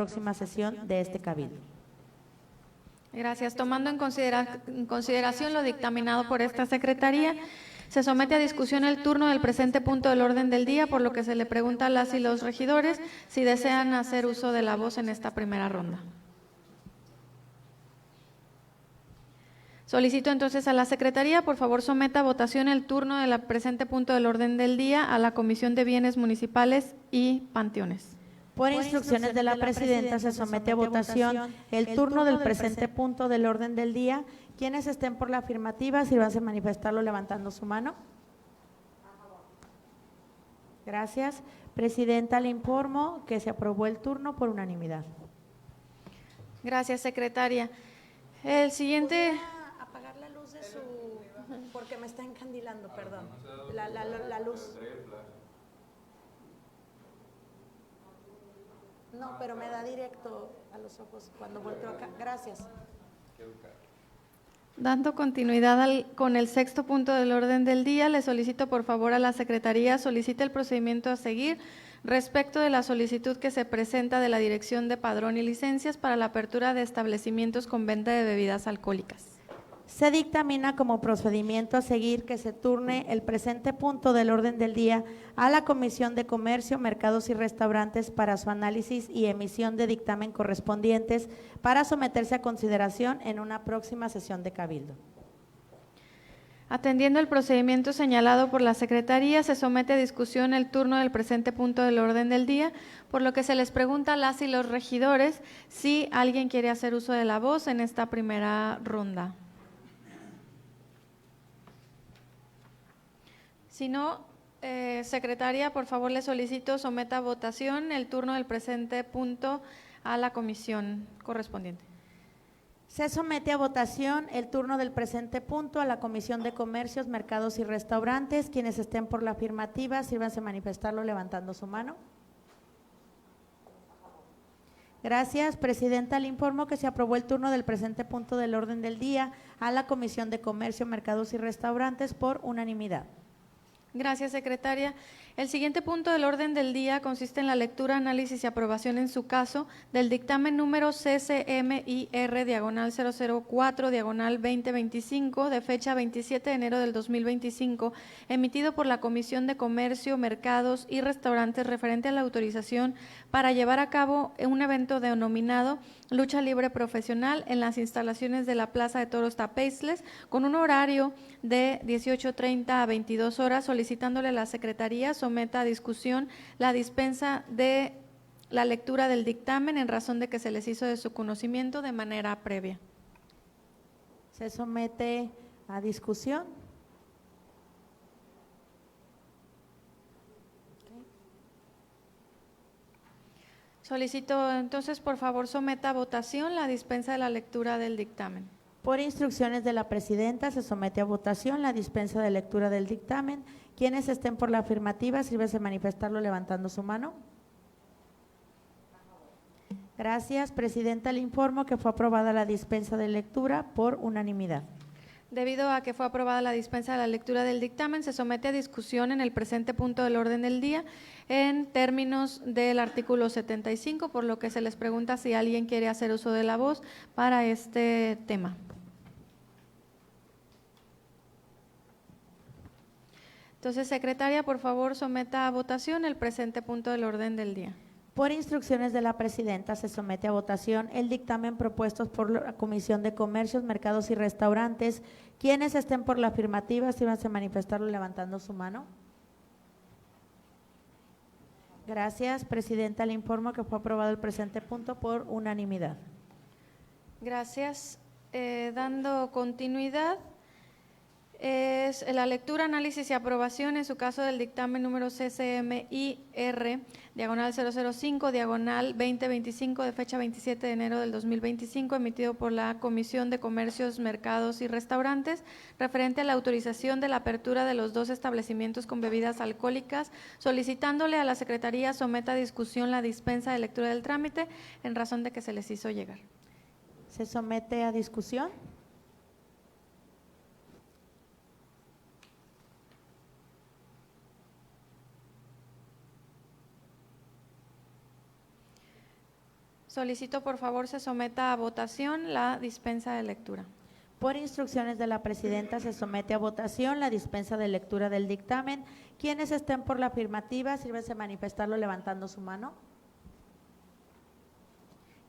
próxima sesión de este Cabildo. Gracias. Tomando en consideración lo dictaminado por esta Secretaría, se somete a discusión el turno del presente punto del orden del día, por lo que se le pregunta a las y los regidores si desean hacer uso de la voz en esta primera ronda. Solicito entonces a la Secretaría, por favor, someta a votación el turno del presente punto del orden del día a la Comisión de Bienes Municipales y Panteones. Por instrucciones de la Presidenta, se somete a votación el turno del presente punto del orden del día. Quienes estén por la afirmativa, sírvanse a manifestarlo levantando su mano. Gracias. Presidenta, le informo que se aprobó el turno por unanimidad. Gracias, Secretaria. El siguiente… Apagar la luz de su… porque me está encandilando, perdón. La luz. No, pero me da directo a los ojos cuando volteo acá. Gracias. Dando continuidad con el sexto punto del orden del día, le solicito por favor a la Secretaría solicite el procedimiento a seguir respecto de la solicitud que se presenta de la Dirección de Padrón y Licencias para la apertura de establecimientos con venta de bebidas alcohólicas. Se dictamina como procedimiento a seguir que se turne el presente punto del orden del día a la Comisión de Comercio, Mercados y Restaurantes para su análisis y emisión de dictamen correspondientes para someterse a consideración en una próxima sesión de Cabildo. Atendiendo el procedimiento señalado por la Secretaría, se somete a discusión el turno del presente punto del orden del día, por lo que se les pregunta a las y los regidores si alguien quiere hacer uso de la voz en esta primera ronda. Si no, Secretaria, por favor le solicito someta a votación el turno del presente punto a la comisión correspondiente. Se somete a votación el turno del presente punto a la Comisión de Comercios, Mercados y Restaurantes. Quienes estén por la afirmativa, sírvanse a manifestarlo levantando su mano. Gracias. Presidenta, le informo que se aprobó el turno del presente punto del orden del día a la Comisión de Comercio, Mercados y Restaurantes por unanimidad. Gracias, Secretaria. El siguiente punto del orden del día consiste en la lectura, análisis y aprobación en su caso del dictamen número CCMIR/004/2025 de fecha 27 de enero del 2025, emitido por la Comisión de Comercio, Mercados y Restaurantes referente a la autorización para llevar a cabo un evento denominado Lucha Libre Profesional en las instalaciones de la Plaza de Toros Tapeisles con un horario de 18:30 a 22 horas, solicitándole a la Secretaría someta a discusión la dispensa de la lectura del dictamen en razón de que se les hizo de su conocimiento de manera previa. Se somete a discusión. Solicito entonces, por favor, someta a votación la dispensa de la lectura del dictamen. Por instrucciones de la Presidenta, se somete a votación la dispensa de lectura del dictamen. Quienes estén por la afirmativa, sírvese a manifestarlo levantando su mano. Gracias. Presidenta, le informo que fue aprobada la dispensa de lectura por unanimidad. Debido a que fue aprobada la dispensa de la lectura del dictamen, se somete a discusión en el presente punto del orden del día en términos del artículo 75, por lo que se les pregunta si alguien quiere hacer uso de la voz para este tema. Entonces, Secretaria, por favor, someta a votación el presente punto del orden del día. Por instrucciones de la Presidenta, se somete a votación el dictamen propuesto por la Comisión de Comercios, Mercados y Restaurantes. Quienes estén por la afirmativa, sírvanse a manifestarlo levantando su mano. Gracias. Presidenta, le informo que fue aprobado el presente punto por unanimidad. Gracias. Dando continuidad, es la lectura, análisis y aprobación en su caso del dictamen número CCMIR/005/2025 de fecha 27 de enero del 2025, emitido por la Comisión de Comercios, Mercados y Restaurantes, referente a la autorización de la apertura de los 2 establecimientos con bebidas alcohólicas, solicitándole a la Secretaría someta a discusión la dispensa de lectura del trámite en razón de que se les hizo llegar. Se somete a discusión. Solicito por favor se someta a votación la dispensa de lectura. Por instrucciones de la presidenta se somete a votación la dispensa de lectura del dictamen. Quienes estén por la afirmativa, sírvanse a manifestarlo levantando su mano.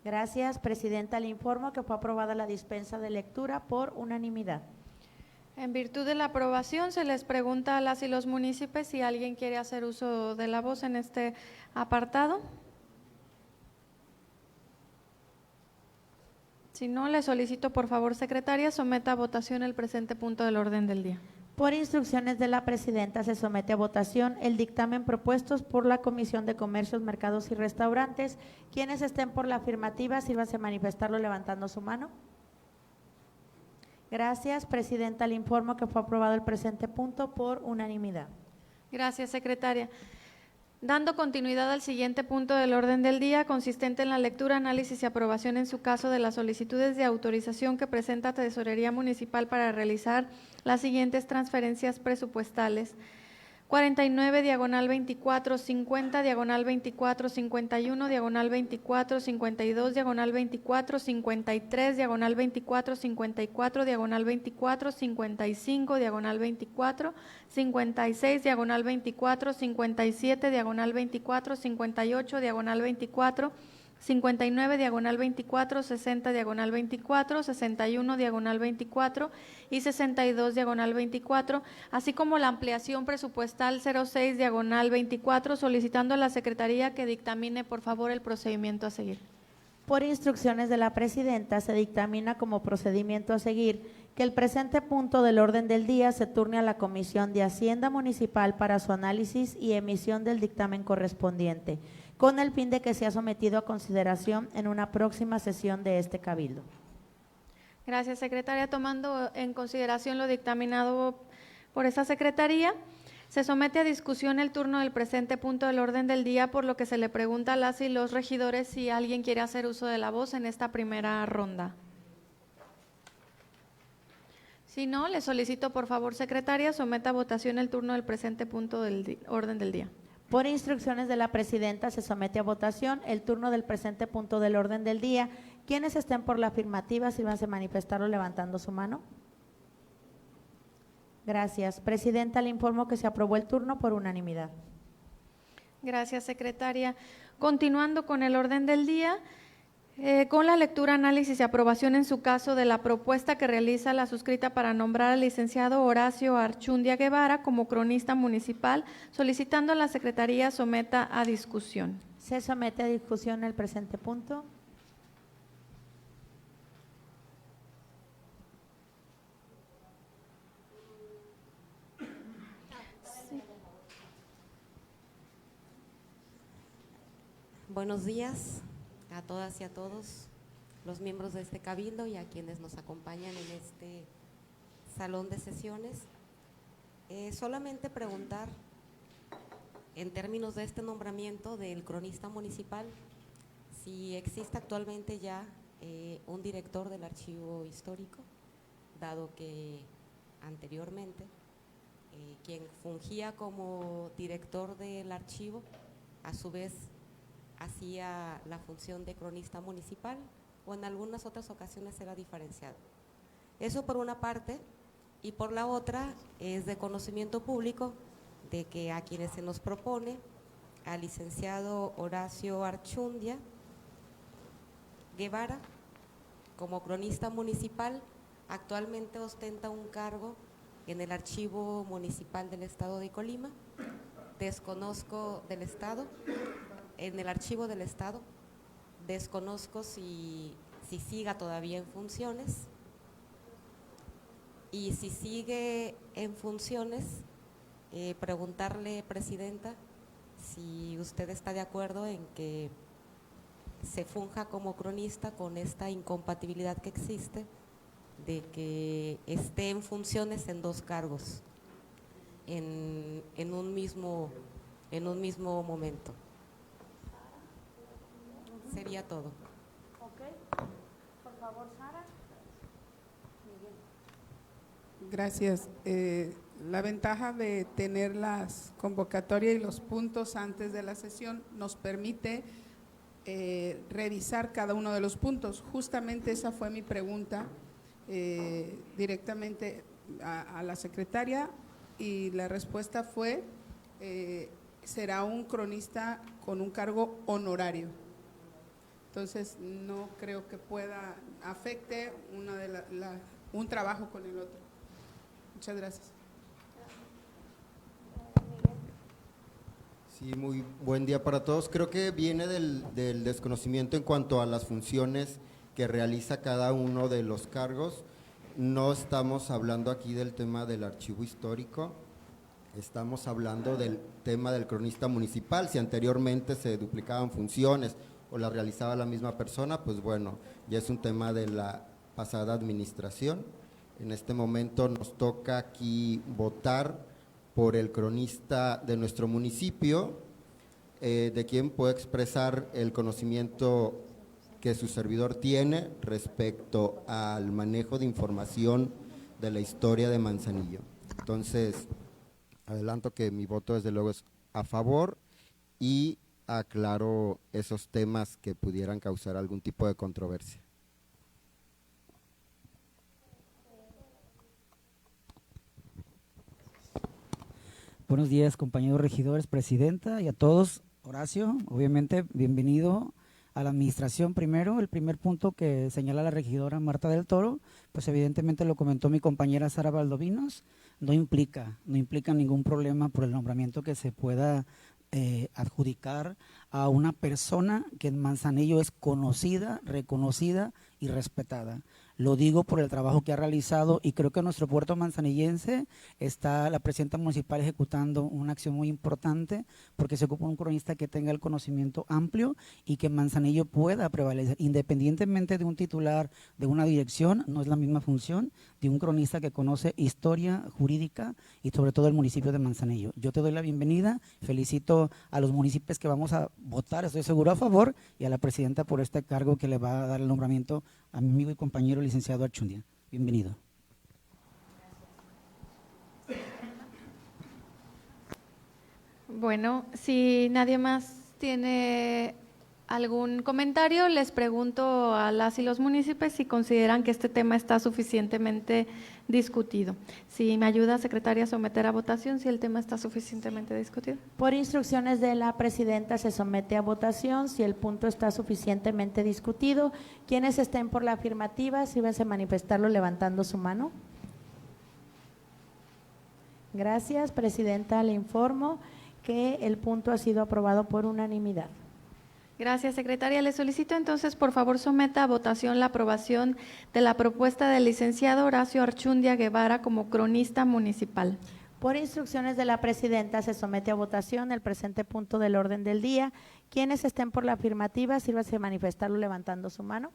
Gracias, presidenta. Le informo que fue aprobada la dispensa de lectura por unanimidad. En virtud de la aprobación, se les pregunta a las y los municipios si alguien quiere hacer uso de la voz en este apartado. Si no, le solicito por favor, secretaria, someta a votación el presente punto del orden del día. Por instrucciones de la presidenta se somete a votación el dictamen propuestos por la Comisión de Comercios, Mercados y Restaurantes. Quienes estén por la afirmativa, sírvanse a manifestarlo levantando su mano. Gracias, presidenta. Le informo que fue aprobado el presente punto por unanimidad. Gracias, secretaria. Dando continuidad al siguiente punto del orden del día, consistente en la lectura, análisis y aprobación en su caso de las solicitudes de autorización que presenta Tesorería Municipal para realizar las siguientes transferencias presupuestales: 49, diagonal 24, 50, diagonal 24, 51, diagonal 24, 52, diagonal 24, 53, diagonal 24, 54, diagonal 24, 55, diagonal 24, 56, diagonal 24, 57, diagonal 24, 58, diagonal 24, 59, diagonal 24, 60, diagonal 24, 61, diagonal 24 y 62, diagonal 24, así como la ampliación presupuestal 06, diagonal 24, solicitando a la Secretaría que dictamine, por favor, el procedimiento a seguir. Por instrucciones de la presidenta, se dictamina como procedimiento a seguir que el presente punto del orden del día se turne a la Comisión de Hacienda Municipal para su análisis y emisión del dictamen correspondiente, con el fin de que sea sometido a consideración en una próxima sesión de este cabildo. Gracias, secretaria. Tomando en consideración lo dictaminado por esta secretaría, se somete a discusión el turno del presente punto del orden del día, por lo que se le pregunta a las y los regidores si alguien quiere hacer uso de la voz en esta primera ronda. Si no, le solicito por favor, secretaria, someta a votación el turno del presente punto del orden del día. Por instrucciones de la presidenta se somete a votación el turno del presente punto del orden del día. Quienes estén por la afirmativa, sírvanse a manifestarlo levantando su mano. Gracias. Presidenta, le informo que se aprobó el turno por unanimidad. Gracias, secretaria. Continuando con el orden del día, con la lectura, análisis y aprobación en su caso de la propuesta que realiza la suscrita para nombrar al licenciado Horacio Archundia Guevara como cronista municipal, solicitando a la Secretaría someta a discusión. Se somete a discusión el presente punto. Buenos días a todas y a todos los miembros de este cabildo y a quienes nos acompañan en este salón de sesiones. Solamente preguntar, en términos de este nombramiento del cronista municipal, si existe actualmente ya un director del archivo histórico, dado que anteriormente quien fungía como director del archivo, a su vez hacía la función de cronista municipal, o en algunas otras ocasiones era diferenciado. Eso por una parte, y por la otra es de conocimiento público de que a quienes se nos propone, al licenciado Horacio Archundia Guevara como cronista municipal, actualmente ostenta un cargo en el Archivo Municipal del Estado de Colima. Desconozco del Estado, en el Archivo del Estado, desconozco si siga todavía en funciones, y si sigue en funciones, preguntarle, presidenta, si usted está de acuerdo en que se funja como cronista con esta incompatibilidad que existe de que esté en funciones en dos cargos en un mismo momento. Sería todo. Ok. Por favor, Sara. Miguel. Gracias. La ventaja de tener las convocatorias y los puntos antes de la sesión nos permite revisar cada uno de los puntos. Justamente esa fue mi pregunta directamente a la secretaria, y la respuesta fue, será un cronista con un cargo honorario. Entonces, no creo que afecte un trabajo con el otro. Muchas gracias. Sí, muy buen día para todos. Creo que viene del desconocimiento en cuanto a las funciones que realiza cada uno de los cargos. No estamos hablando aquí del tema del archivo histórico, estamos hablando del tema del cronista municipal. Si anteriormente se duplicaban funciones o las realizaba la misma persona, pues bueno, ya es un tema de la pasada administración. En este momento nos toca aquí votar por el cronista de nuestro municipio, de quien puedo expresar el conocimiento que su servidor tiene respecto al manejo de información de la historia de Manzanillo. Entonces, adelanto que mi voto desde luego es a favor y aclaro esos temas que pudieran causar algún tipo de controversia. Buenos días, compañeros regidores, presidenta, y a todos. Horacio, obviamente, bienvenido a la administración. Primero, el primer punto que señala la regidora Marta del Toro, pues evidentemente lo comentó mi compañera Sara Valdovinos, no implica ningún problema por el nombramiento que se pueda adjudicar a una persona que en Manzanillo es conocida, reconocida y respetada. Lo digo por el trabajo que ha realizado, y creo que nuestro puerto manzanillense está la presidenta municipal ejecutando una acción muy importante, porque se ocupa un cronista que tenga el conocimiento amplio y que Manzanillo pueda prevalecer, independientemente de un titular de una dirección. No es la misma función de un cronista que conoce historia jurídica y sobre todo el municipio de Manzanillo. Yo te doy la bienvenida, felicito a los municipios que vamos a votar, estoy seguro a favor, y a la presidenta por este cargo que le va a dar el nombramiento a mi amigo y compañero licenciado Archundia. Bienvenido. Bueno, si nadie más tiene algún comentario, les pregunto a las y los municipios si consideran que este tema está suficientemente discutido. Si me ayuda, secretaria, a someter a votación si el tema está suficientemente discutido. Por instrucciones de la presidenta se somete a votación si el punto está suficientemente discutido. Quienes estén por la afirmativa, sírvanse a manifestarlo levantando su mano. Gracias, presidenta. Le informo que el punto ha sido aprobado por unanimidad. Gracias, secretaria. Le solicito entonces, por favor, someta a votación la aprobación de la propuesta del licenciado Horacio Archundia Guevara como cronista municipal. Por instrucciones de la presidenta se somete a votación el presente punto del orden del día. Quienes estén por la afirmativa, sírvanse a manifestarlo levantando su mano.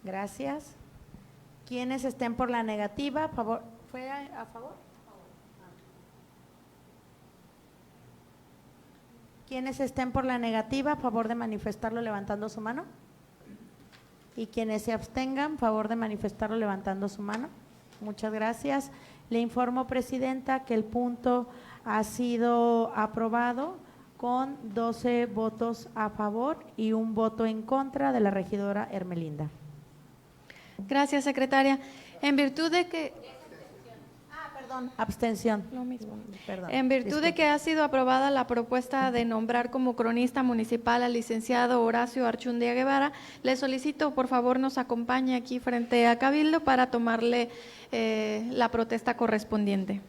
Gracias. Quienes estén por la negativa, favor. ¿Fue a favor? Quienes estén por la negativa, a favor de manifestarlo levantando su mano. Y quienes se abstengan, favor de manifestarlo levantando su mano. Muchas gracias. Le informo, presidenta, que el punto ha sido aprobado con 12 votos a favor y un voto en contra de la regidora Hermelinda. Gracias, secretaria. En virtud de que… Abstención. Lo mismo. Perdón, En virtud disculpe. de que ha sido aprobada la propuesta de nombrar como cronista municipal al licenciado Horacio Archundia Guevara, le solicito, por favor, nos acompañe aquí frente a Cabildo para tomarle la protesta correspondiente.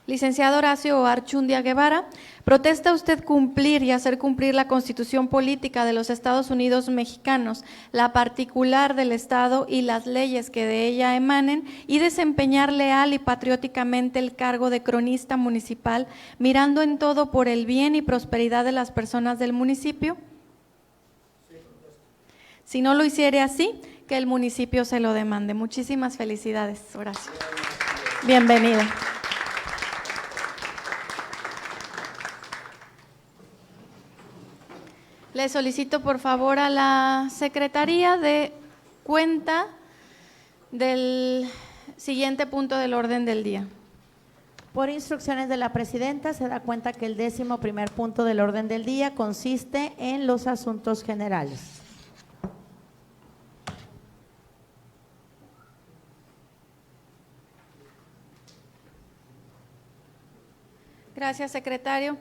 Licenciado Horacio Archundia Guevara, ¿protesta usted cumplir y hacer cumplir la Constitución Política de los Estados Unidos Mexicanos, la particular del Estado y las leyes que de ella emanen, y desempeñar leal y patrióticamente el cargo de cronista municipal, mirando en todo por el bien y prosperidad de las personas del municipio? Si no lo hiciere así, que el municipio se lo demande. Muchísimas felicidades, Horacio. Bienvenido. Le solicito por favor a la Secretaría de Cuenta del siguiente punto del orden del día. Por instrucciones de la presidenta, se da cuenta que el 11º punto del orden del día consiste en los asuntos generales. Gracias, secretario.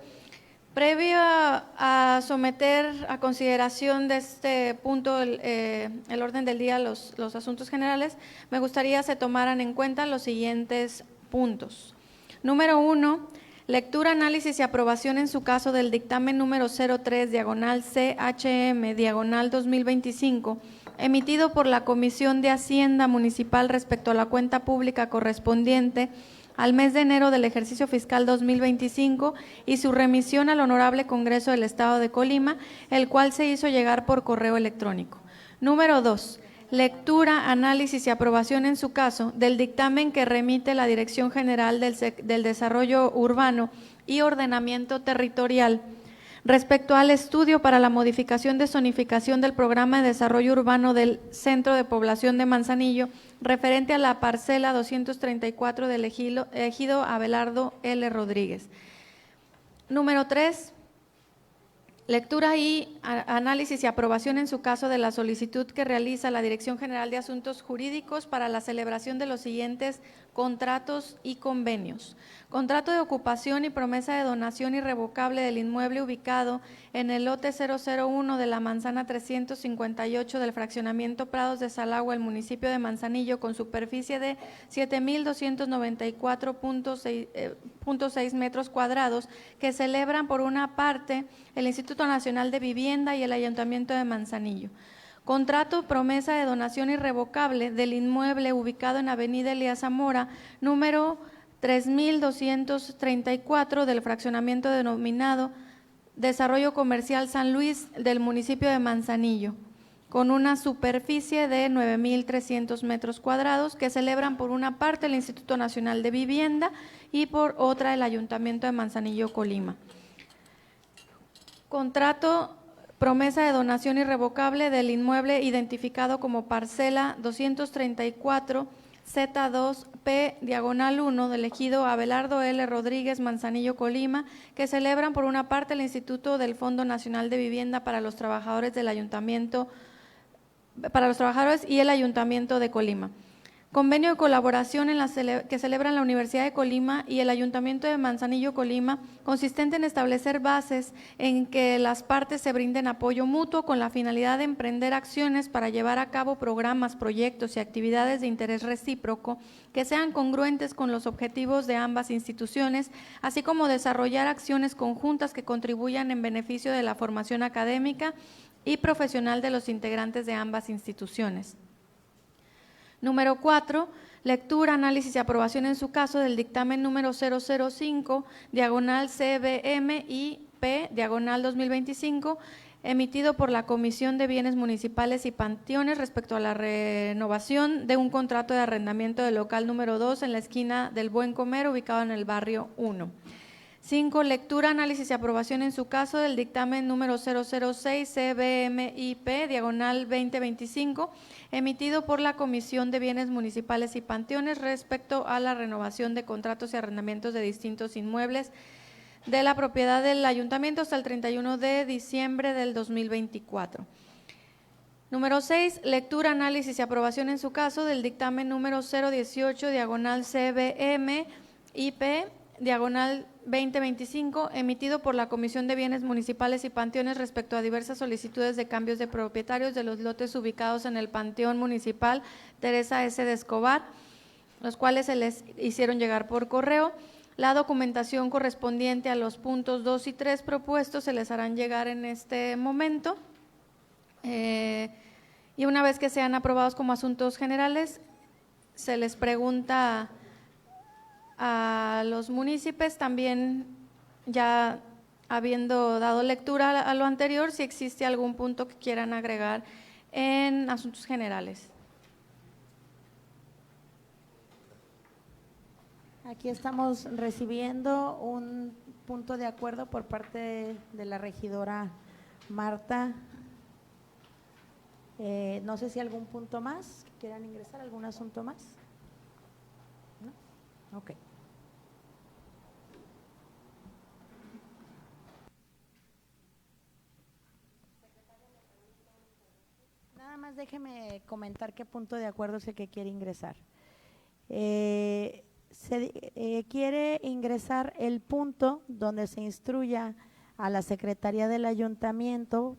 Previo a someter a consideración de este punto el orden del día, los asuntos generales, me gustaría se tomaran en cuenta los siguientes puntos. Número 1, lectura, análisis y aprobación en su caso del dictamen número 03, diagonal CHM, diagonal 2025, emitido por la Comisión de Hacienda Municipal respecto a la cuenta pública correspondiente al mes de enero del ejercicio fiscal 2025 y su remisión al Honorable Congreso del Estado de Colima, el cual se hizo llegar por correo electrónico. Número 2, lectura, análisis y aprobación en su caso del dictamen que remite la Dirección General del Desarrollo Urbano y Ordenamiento Territorial respecto al estudio para la modificación de zonificación del Programa de Desarrollo Urbano del Centro de Población de Manzanillo, referente a la parcela 234 del ejido Abelardo L. Rodríguez. Número 3, lectura y análisis y aprobación en su caso de la solicitud que realiza la Dirección General de Asuntos Jurídicos para la celebración de los siguientes contratos y convenios. Contrato de ocupación y promesa de donación irrevocable del inmueble ubicado en el lote 001 de la manzana 358 del fraccionamiento Prados de Salagua, el municipio de Manzanillo, con superficie de 7,294.6 metros cuadrados, que celebran por una parte el Instituto Nacional de Vivienda y el Ayuntamiento de Manzanillo. Contrato promesa de donación irrevocable del inmueble ubicado en Avenida Elías Zamora, número 3234 del fraccionamiento denominado Desarrollo Comercial San Luis del municipio de Manzanillo, con una superficie de 9,300 metros cuadrados, que celebran por una parte el Instituto Nacional de Vivienda y por otra el Ayuntamiento de Manzanillo, Colima. Contrato promesa de donación irrevocable del inmueble identificado como parcela 234 Z2P diagonal 1 del ejido Abelardo L. Rodríguez, Manzanillo, Colima, que celebran por una parte el Instituto del Fondo Nacional de Vivienda para los trabajadores del Ayuntamiento, para los trabajadores y el Ayuntamiento de Colima. Convenio de colaboración que celebran la Universidad de Colima y el Ayuntamiento de Manzanillo, Colima, consistente en establecer bases en que las partes se brinden apoyo mutuo con la finalidad de emprender acciones para llevar a cabo programas, proyectos y actividades de interés recíproco que sean congruentes con los objetivos de ambas instituciones, así como desarrollar acciones conjuntas que contribuyan en beneficio de la formación académica y profesional de los integrantes de ambas instituciones. Número 4, lectura, análisis y aprobación en su caso del dictamen número 005, diagonal CBM-IP, diagonal 2025, emitido por la Comisión de Bienes Municipales y Panteones respecto a la renovación de un contrato de arrendamiento del local número 2 en la esquina del Buen Comer, ubicado en el barrio 1. 5, lectura, análisis y aprobación en su caso del dictamen número 006 CBMIP, diagonal 2025, emitido por la Comisión de Bienes Municipales y Panteones respecto a la renovación de contratos y arrendamientos de distintos inmuebles de la propiedad del Ayuntamiento hasta el 31 de diciembre del 2024. Número 6, lectura, análisis y aprobación en su caso del dictamen número 018, diagonal CBMIP, diagonal 2025, emitido por la Comisión de Bienes Municipales y Panteones respecto a diversas solicitudes de cambios de propietarios de los lotes ubicados en el Panteón Municipal Teresa S. de Escobar, los cuales se les hicieron llegar por correo. La documentación correspondiente a los puntos 2 y 3 propuestos se les harán llegar en este momento. Y una vez que sean aprobados como asuntos generales, se les pregunta a los municipios, también ya habiendo dado lectura a lo anterior, si existe algún punto que quieran agregar en asuntos generales. Aquí estamos recibiendo un punto de acuerdo por parte de la regidora Marta No sé si algún punto más que quieran ingresar, algún asunto más. ¿No? Ok. Nada más déjeme comentar qué punto de acuerdo es el que quiere ingresar. Quiere ingresar el punto donde se instruya a la Secretaría del Ayuntamiento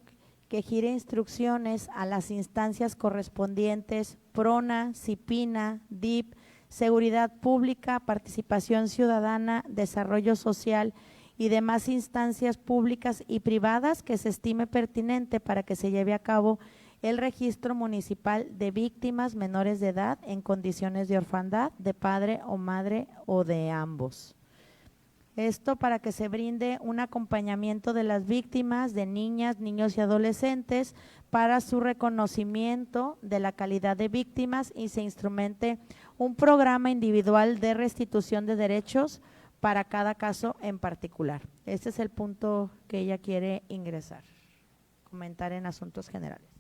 que gire instrucciones a las instancias correspondientes, PRONA, CIPINA, DIP, Seguridad Pública, Participación Ciudadana, Desarrollo Social y demás instancias públicas y privadas que se estime pertinente para que se lleve a cabo el registro municipal de víctimas menores de edad en condiciones de orfandad, de padre o madre o de ambos. Esto para que se brinde un acompañamiento de las víctimas, de niñas, niños y adolescentes para su reconocimiento de la calidad de víctimas y se instrumente un programa individual de restitución de derechos para cada caso en particular. Este es el punto que ella quiere ingresar, comentar en asuntos generales.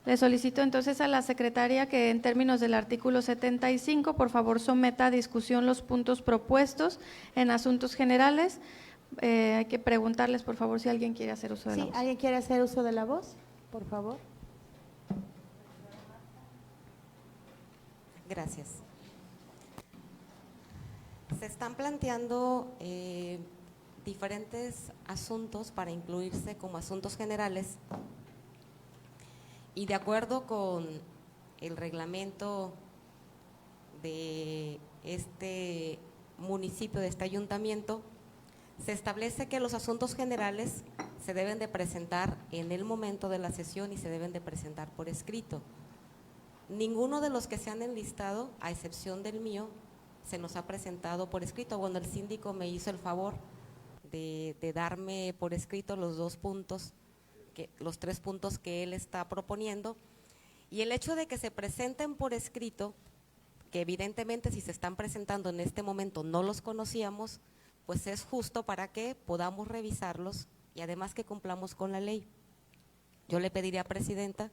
Le solicito entonces a la secretaria que en términos del artículo 75, por favor someta a discusión los puntos propuestos en asuntos generales. Hay que preguntarles, por favor, si alguien quiere hacer uso de la voz. ¿Alguien quiere hacer uso de la voz? Por favor. Gracias. Se están planteando diferentes asuntos para incluirse como asuntos generales y de acuerdo con el reglamento de este municipio, de este ayuntamiento, se establece que los asuntos generales se deben de presentar en el momento de la sesión y se deben de presentar por escrito. Ninguno de los que se han enlistado, a excepción del mío, se nos ha presentado por escrito. Bueno, el síndico me hizo el favor de darme por escrito los los 3 puntos que él está proponiendo, y el hecho de que se presenten por escrito, que evidentemente si se están presentando en este momento no los conocíamos, pues es justo para que podamos revisarlos y además que cumplamos con la ley. Yo le pediría, Presidenta,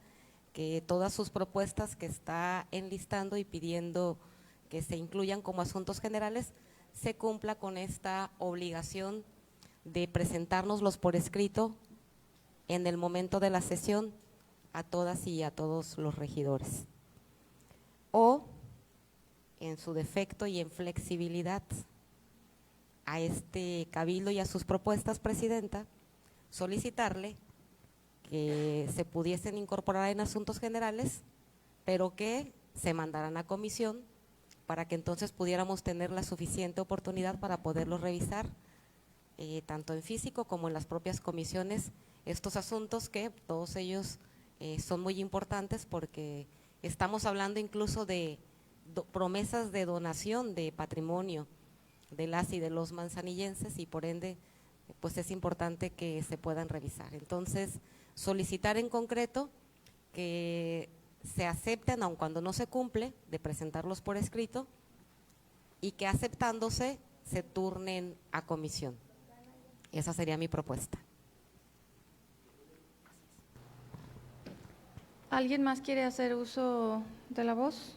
que todas sus propuestas que está enlistando y pidiendo que se incluyan como asuntos generales, se cumpla con esta obligación de presentárnoslos por escrito en el momento de la sesión a todas y a todos los regidores. O, en su defecto y en flexibilidad, a este cabildo y a sus propuestas, Presidenta, solicitarle que se pudiesen incorporar en asuntos generales, pero que se mandaran a comisión para que entonces pudiéramos tener la suficiente oportunidad para poderlos revisar, tanto en físico como en las propias comisiones, estos asuntos que todos ellos son muy importantes porque estamos hablando incluso de promesas de donación de patrimonio de las y de los manzanillenses y por ende pues es importante que se puedan revisar. Entonces solicitar en concreto que se acepten, aun cuando no se cumple, de presentarlos por escrito y que aceptándose se turnen a comisión. Esa sería mi propuesta. ¿Alguien más quiere hacer uso de la voz?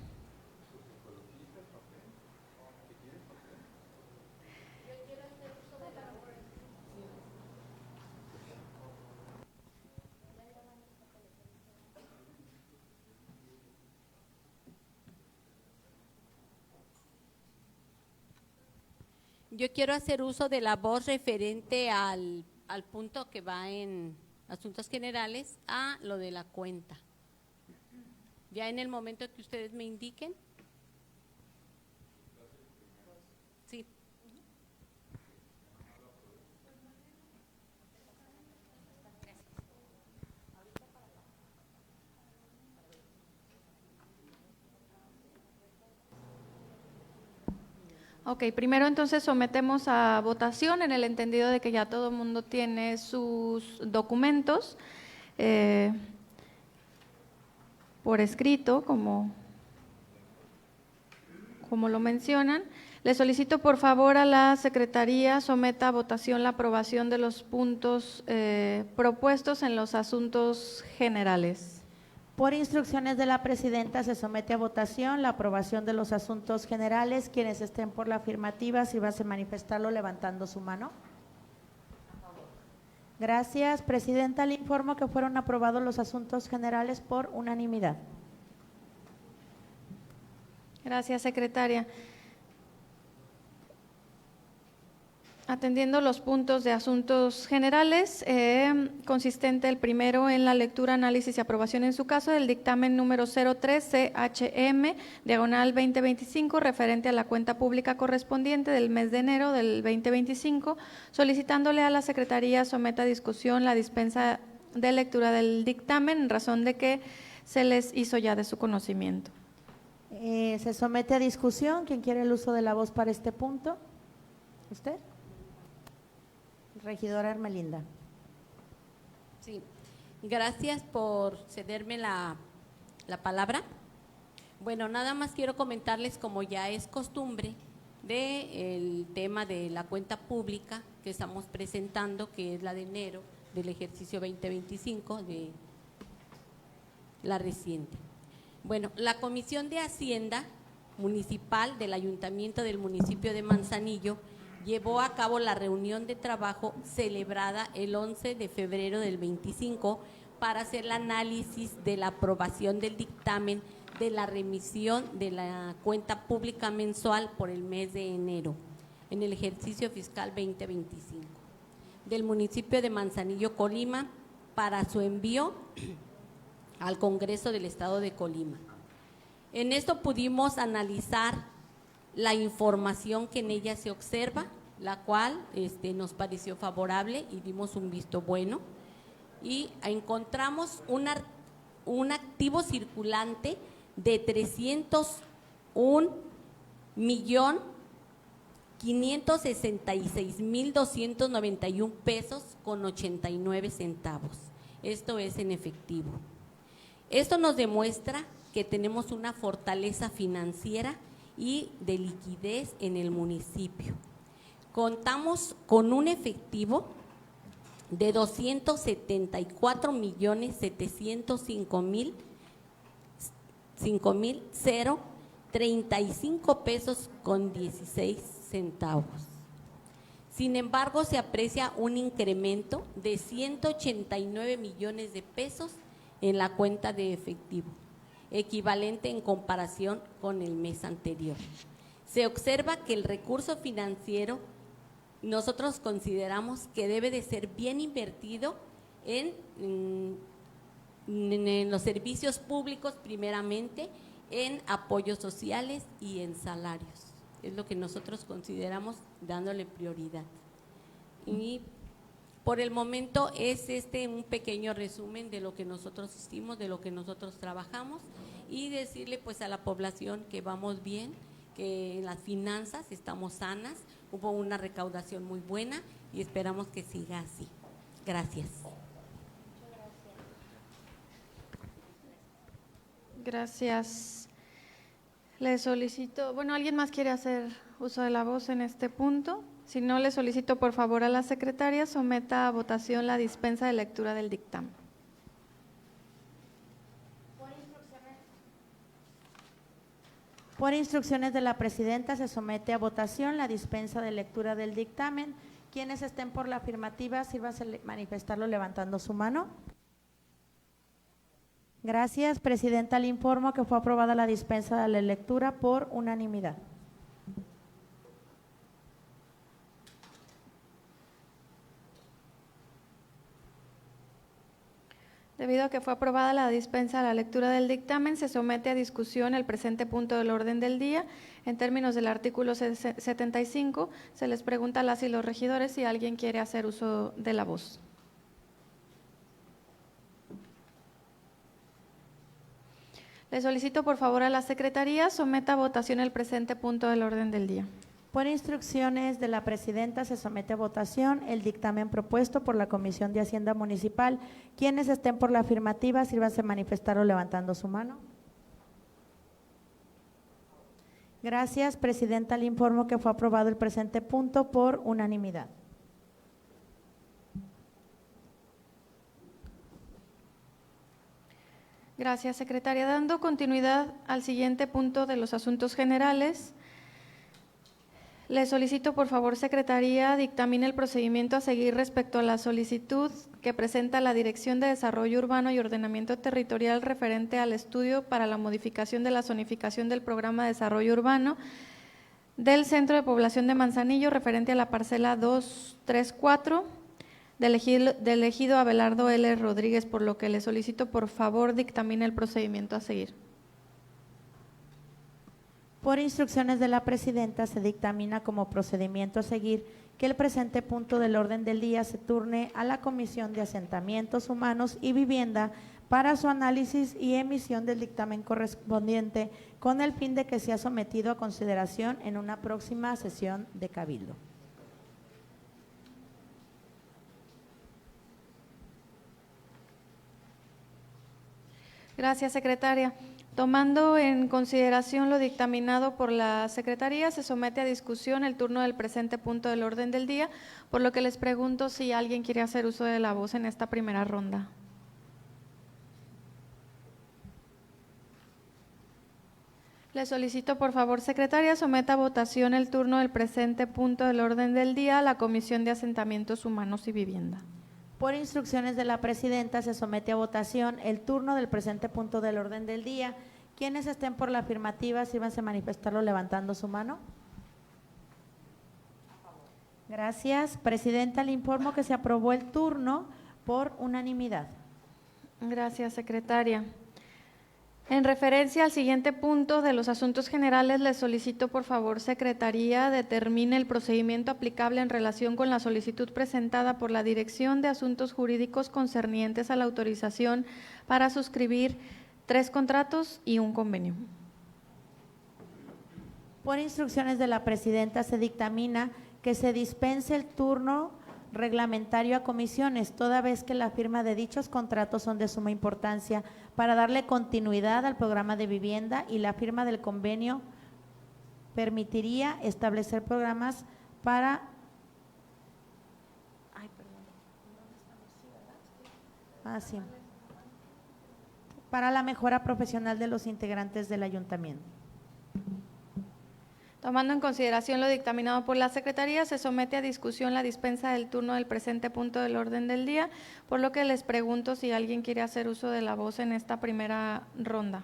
Yo quiero hacer uso de la voz referente al punto que va en asuntos generales a lo de la cuenta. Ya en el momento que ustedes me indiquen. Sí. Ok, primero entonces sometemos a votación en el entendido de que ya todo el mundo tiene sus documentos por escrito, como lo mencionan. Le solicito por favor a la Secretaría someta a votación la aprobación de los puntos propuestos en los asuntos generales. Por instrucciones de la presidenta se somete a votación la aprobación de los asuntos generales. Quienes estén por la afirmativa, si vas a manifestarlo levantando su mano. Gracias. Presidenta, le informo que fueron aprobados los asuntos generales por unanimidad. Gracias, secretaria. Atendiendo los puntos de asuntos generales, consistente el primero en la lectura, análisis y aprobación en su caso del dictamen número 03 CHM/2025 referente a la cuenta pública correspondiente del mes de enero del 2025, solicitándole a la Secretaría someta a discusión la dispensa de lectura del dictamen en razón de que se les hizo ya de su conocimiento. Se somete a discusión. ¿Quién quiere el uso de la voz para este punto? ¿Usted? Regidora Ermelinda. Sí, gracias por cederme la palabra. Bueno, nada más quiero comentarles, como ya es costumbre, del tema de la cuenta pública que estamos presentando, que es la de enero del ejercicio 2025, de la reciente. Bueno, la Comisión de Hacienda Municipal del Ayuntamiento del municipio de Manzanillo llevó a cabo la reunión de trabajo celebrada el 11 de febrero del 25 para hacer el análisis de la aprobación del dictamen de la remisión de la cuenta pública mensual por el mes de enero en el ejercicio fiscal 2025 del municipio de Manzanillo, Colima, para su envío al Congreso del Estado de Colima. En esto pudimos analizar la información que en ella se observa, la cual nos pareció favorable y dimos un visto bueno, y encontramos un activo circulante de 301,566,291 pesos con 89 centavos. Esto es en efectivo. Esto nos demuestra que tenemos una fortaleza financiera y de liquidez en el municipio. Contamos con un efectivo de 274,705,035 pesos con 16 centavos. Sin embargo, se aprecia un incremento de 189 millones de pesos en la cuenta de efectivo, equivalente en comparación con el mes anterior. Se observa que el recurso financiero nosotros consideramos que debe de ser bien invertido en los servicios públicos, primeramente, en apoyos sociales y en salarios. Es lo que nosotros consideramos dándole prioridad. Y por el momento es un pequeño resumen de lo que nosotros hicimos, de lo que nosotros trabajamos, y decirle pues a la población que vamos bien, que en las finanzas estamos sanas, hubo una recaudación muy buena y esperamos que siga así. Gracias. Gracias. Le solicito, bueno, ¿alguien más quiere hacer uso de la voz en este punto? Si no, le solicito por favor a la secretaria someta a votación la dispensa de lectura del dictamen. Por instrucciones de la presidenta se somete a votación la dispensa de lectura del dictamen. Quienes estén por la afirmativa, sírvanse a manifestarlo levantando su mano. Gracias. Presidenta, le informo que fue aprobada la dispensa de la lectura por unanimidad. Debido a que fue aprobada la dispensa a la lectura del dictamen, se somete a discusión el presente punto del orden del día. En términos del artículo 75, se les pregunta a las y los regidores si alguien quiere hacer uso de la voz. Le solicito por favor a la secretaría someta a votación el presente punto del orden del día. Por instrucciones de la presidenta se somete a votación el dictamen propuesto por la Comisión de Hacienda Municipal. Quienes estén por la afirmativa, sírvanse a manifestarlo levantando su mano. Gracias, Presidenta. Le informo que fue aprobado el presente punto por unanimidad. Gracias, secretaria. Dando continuidad al siguiente punto de los asuntos generales, le solicito, por favor, secretaría, dictamine el procedimiento a seguir respecto a la solicitud que presenta la Dirección de Desarrollo Urbano y Ordenamiento Territorial referente al estudio para la modificación de la zonificación del Programa de Desarrollo Urbano del Centro de Población de Manzanillo referente a la parcela 234 del ejido Abelardo L. Rodríguez, por lo que le solicito, por favor, dictamine el procedimiento a seguir. Por instrucciones de la Presidenta, se dictamina como procedimiento a seguir que el presente punto del orden del día se turne a la Comisión de Asentamientos Humanos y Vivienda para su análisis y emisión del dictamen correspondiente, con el fin de que sea sometido a consideración en una próxima sesión de Cabildo. Gracias, secretaria. Tomando en consideración lo dictaminado por la Secretaría, se somete a discusión el turno del presente punto del orden del día, por lo que les pregunto si alguien quiere hacer uso de la voz en esta primera ronda. Le solicito, por favor, secretaria, someta a votación el turno del presente punto del orden del día a la Comisión de Asentamientos Humanos y Vivienda. Por instrucciones de la Presidenta, se somete a votación el turno del presente punto del orden del día. Quienes estén por la afirmativa, sírvanse a manifestarlo levantando su mano. Gracias. Presidenta, le informo que se aprobó el turno por unanimidad. Gracias, secretaria. En referencia al siguiente punto de los asuntos generales, les solicito, por favor, secretaría, determine el procedimiento aplicable en relación con la solicitud presentada por la Dirección de Asuntos Jurídicos concernientes a la autorización para suscribir 3 contratos y un convenio. Por instrucciones de la Presidenta, se dictamina que se dispense el turno reglamentario a comisiones, toda vez que la firma de dichos contratos son de suma importancia para darle continuidad al programa de vivienda, y la firma del convenio permitiría establecer programas para para la mejora profesional de los integrantes del ayuntamiento. Tomando en consideración lo dictaminado por la Secretaría, se somete a discusión la dispensa del turno del presente punto del orden del día, por lo que les pregunto si alguien quiere hacer uso de la voz en esta primera ronda.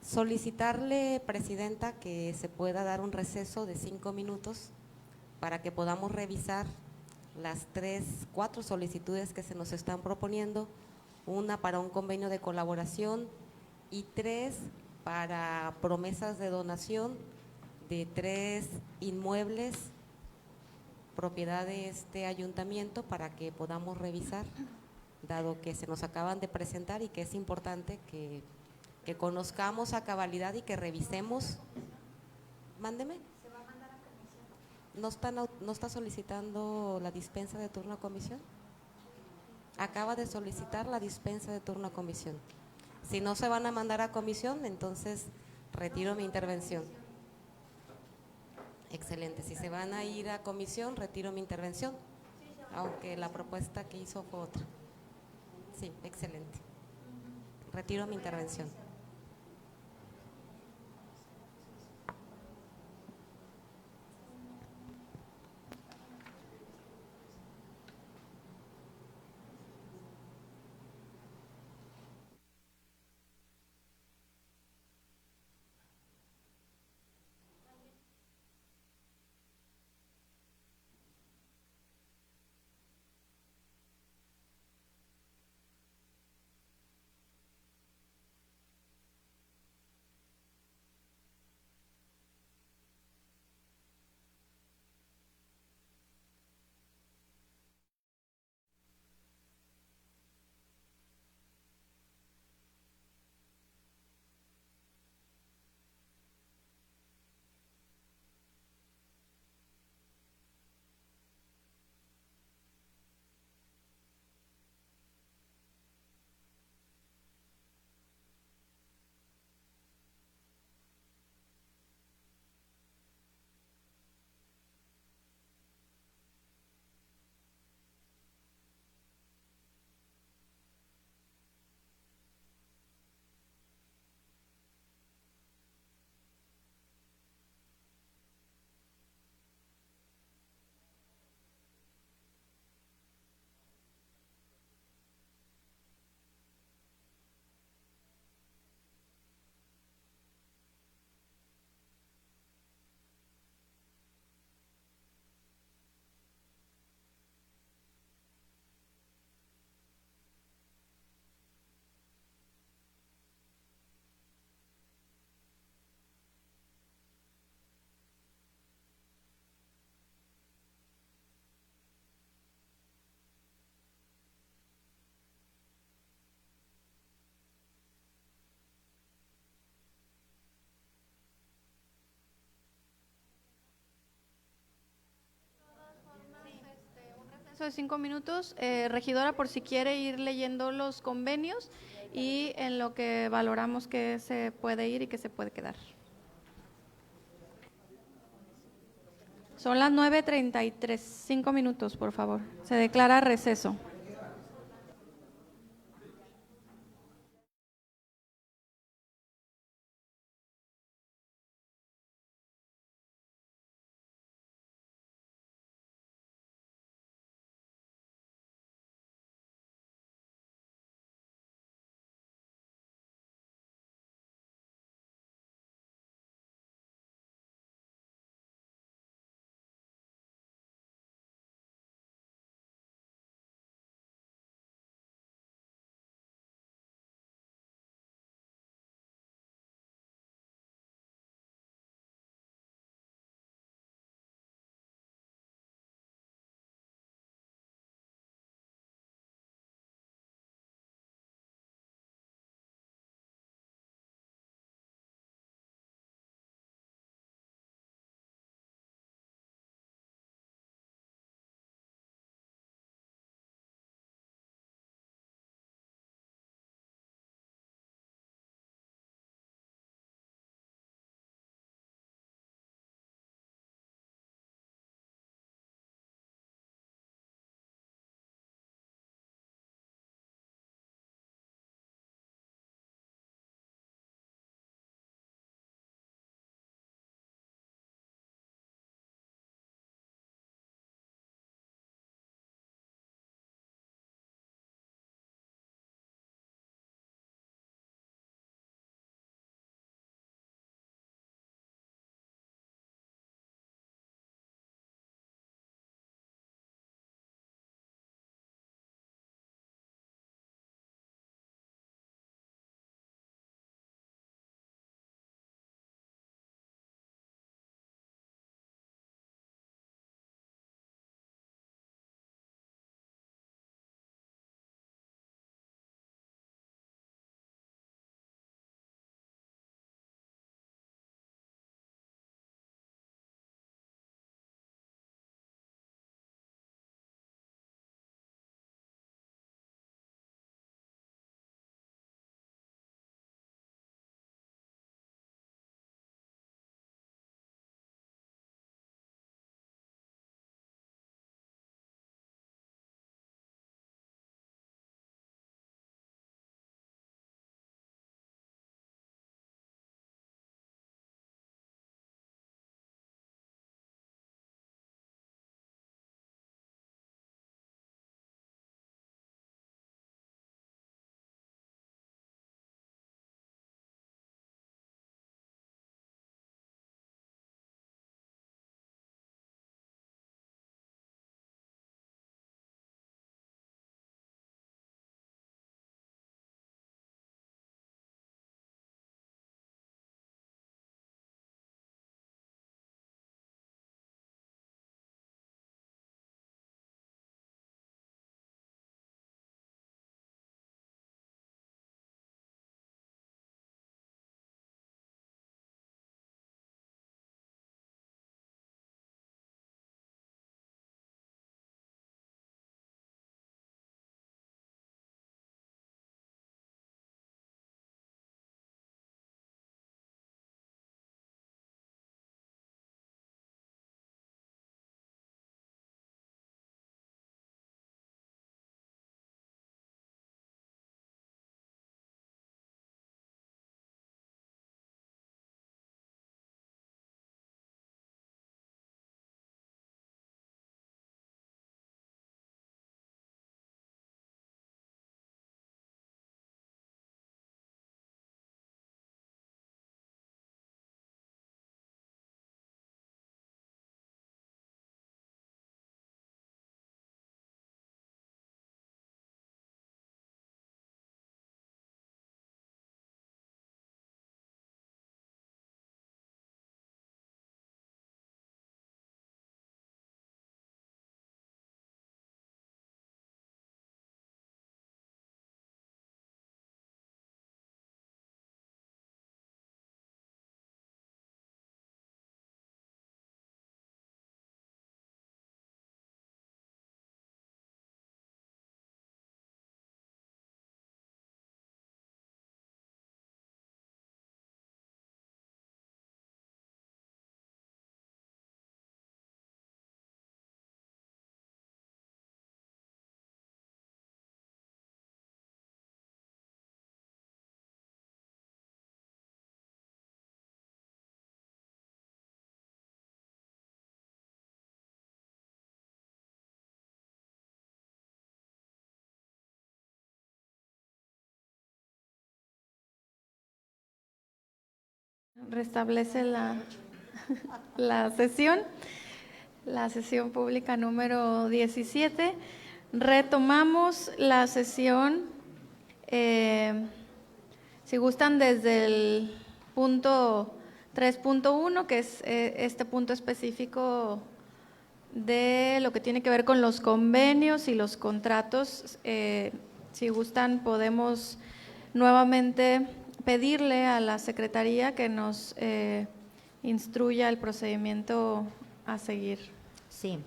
Solicitarle, Presidenta, que se pueda dar un receso de 5 minutos para que podamos revisar las 4 solicitudes que se nos están proponiendo, una para un convenio de colaboración y 3 para promesas de donación de 3 inmuebles propiedad de este ayuntamiento, para que podamos revisar, dado que se nos acaban de presentar y que es importante que conozcamos a cabalidad y que revisemos. Mándeme. ¿No está solicitando la dispensa de turno a comisión? Acaba de solicitar la dispensa de turno a comisión. Si no se van a mandar a comisión, entonces retiro mi intervención. Excelente. Si se van a ir a comisión, retiro mi intervención, aunque la propuesta que hizo fue otra. Sí, excelente. Retiro mi intervención. de 5 minutos. Regidora, por si quiere ir leyendo los convenios y en lo que valoramos que se puede ir y que se puede quedar. Son las 9:33. 5 minutos, por favor. Se declara receso. Restablece la sesión pública número 17. Retomamos la sesión, si gustan, desde el punto 3.1, que es este punto específico de lo que tiene que ver con los convenios y los contratos. Si gustan, podemos nuevamente pedirle a la Secretaría que nos instruya el procedimiento a seguir. Sí.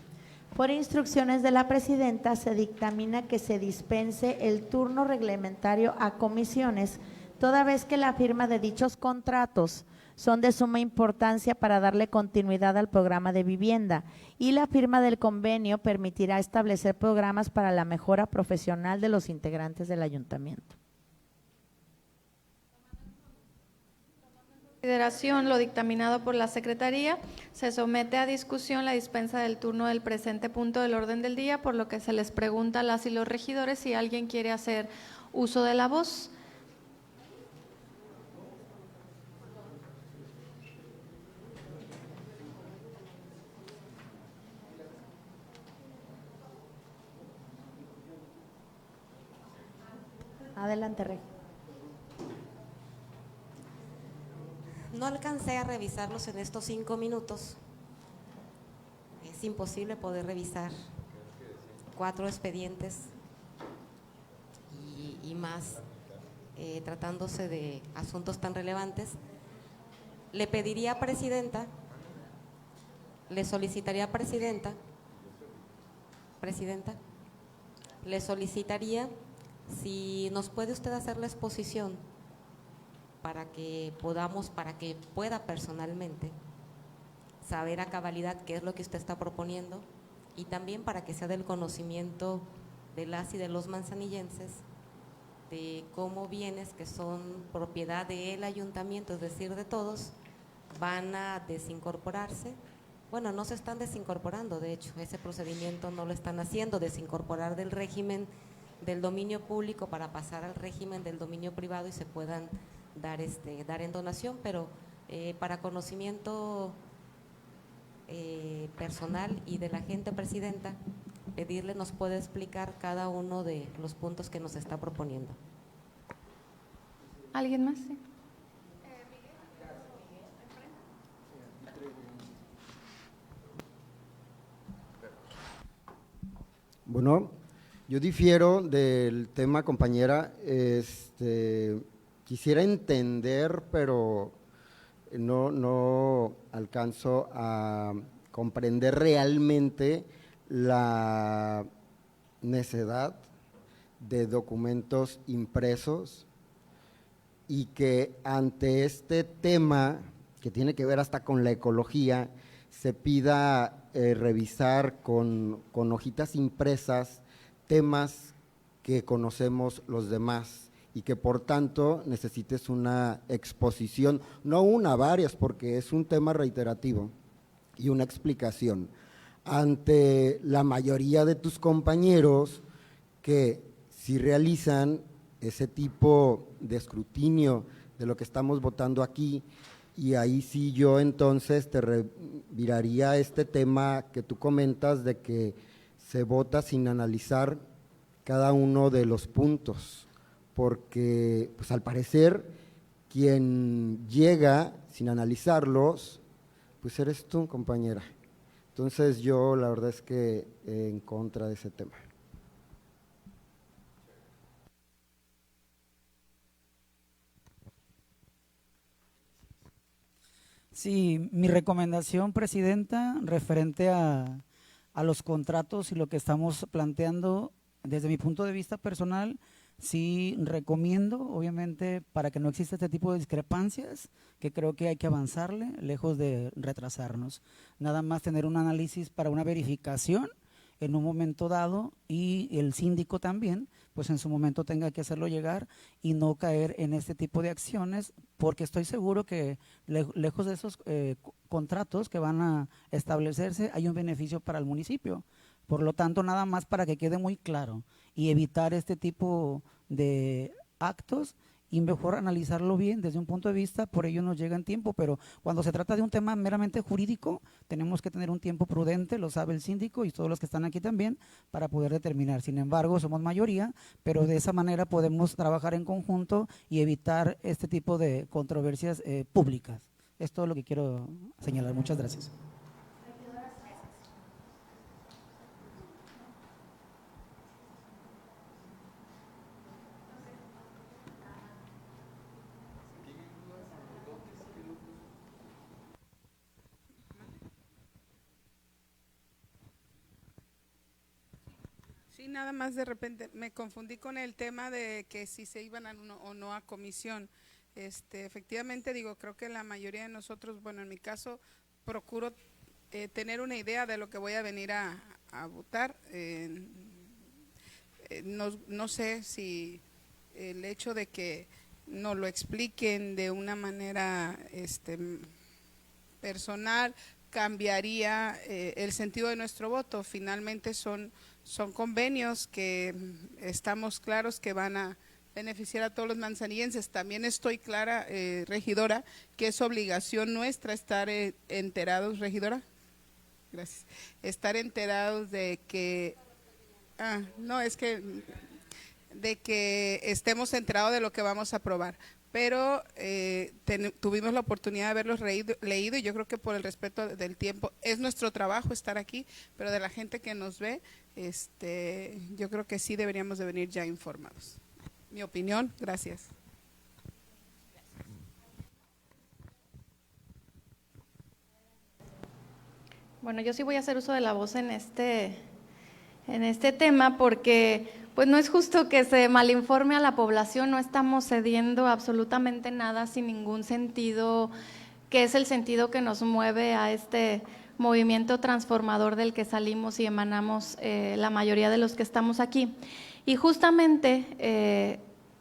Por instrucciones de la presidenta, se dictamina que se dispense el turno reglamentario a comisiones, toda vez que la firma de dichos contratos son de suma importancia para darle continuidad al programa de vivienda, y la firma del convenio permitirá establecer programas para la mejora profesional de los integrantes del ayuntamiento. Consideración lo dictaminado por la Secretaría, se somete a discusión la dispensa del turno del presente punto del orden del día, por lo que se les pregunta a las y los regidores si alguien quiere hacer uso de la voz. Adelante, Regi. No alcancé a revisarlos en estos 5 minutos. Es imposible poder revisar 4 expedientes y más, tratándose de asuntos tan relevantes. Le pediría a Presidenta, le solicitaría a Presidenta, le solicitaría si nos puede usted hacer la exposición para que pueda personalmente saber a cabalidad qué es lo que usted está proponiendo, y también para que sea del conocimiento de las y de los manzanillenses de cómo bienes que son propiedad del ayuntamiento, es decir, de todos, van a desincorporarse. Bueno, no se están desincorporando, de hecho, ese procedimiento no lo están haciendo, desincorporar del régimen del dominio público para pasar al régimen del dominio privado y se puedan dar en donación, pero para conocimiento personal y de la gente, Presidenta, pedirle nos puede explicar cada uno de los puntos que nos está proponiendo. ¿Alguien más? Sí. Bueno, yo difiero del tema, compañera. Quisiera entender, pero no alcanzo a comprender realmente la necesidad de documentos impresos, y que ante este tema, que tiene que ver hasta con la ecología, se pida revisar con hojitas impresas temas que conocemos los demás, y que por tanto necesites una exposición, no una, varias, porque es un tema reiterativo, y una explicación ante la mayoría de tus compañeros que si realizan ese tipo de escrutinio de lo que estamos votando aquí. Y ahí sí yo entonces te reviraría este tema que tú comentas de que se vota sin analizar cada uno de los puntos, porque pues al parecer quien llega sin analizarlos, pues eres tú, compañera. Entonces yo la verdad es que en contra de ese tema. Sí, mi recomendación, Presidenta, referente a los contratos y lo que estamos planteando, desde mi punto de vista personal, sí recomiendo, obviamente, para que no exista este tipo de discrepancias, que creo que hay que avanzarle, lejos de retrasarnos. Nada más tener un análisis para una verificación en un momento dado, y el síndico también, pues en su momento tenga que hacerlo llegar, y no caer en este tipo de acciones, porque estoy seguro que lejos de esos contratos que van a establecerse, hay un beneficio para el municipio. Por lo tanto, nada más para que quede muy claro y evitar este tipo de actos, y mejor analizarlo bien desde un punto de vista, por ello nos llega en tiempo, pero cuando se trata de un tema meramente jurídico, tenemos que tener un tiempo prudente, lo sabe el síndico y todos los que están aquí también, para poder determinar. Sin embargo, somos mayoría, pero de esa manera podemos trabajar en conjunto y evitar este tipo de controversias públicas. Es todo lo que quiero señalar. Muchas gracias. Sí, nada más de repente me confundí con el tema de que si se iban o no a comisión. Efectivamente, digo, creo que la mayoría de nosotros, bueno, en mi caso, procuro tener una idea de lo que voy a venir a votar. No sé si el hecho de que nos lo expliquen de una manera personal cambiaría el sentido de nuestro voto. Finalmente son convenios que estamos claros que van a beneficiar a todos los manzanillenses. También estoy clara, regidora, que es obligación nuestra estar enterados, regidora, gracias, estar enterados de que, de que estemos enterados de lo que vamos a aprobar. Pero tuvimos la oportunidad de haberlos leído y yo creo que por el respeto del tiempo, es nuestro trabajo estar aquí, pero de la gente que nos ve, yo creo que sí deberíamos de venir ya informados. Mi opinión, gracias. Bueno, yo sí voy a hacer uso de la voz en este tema porque pues no es justo que se malinforme a la población, no estamos cediendo absolutamente nada sin ningún sentido, que es el sentido que nos mueve a este movimiento transformador del que salimos y emanamos la mayoría de los que estamos aquí. Y justamente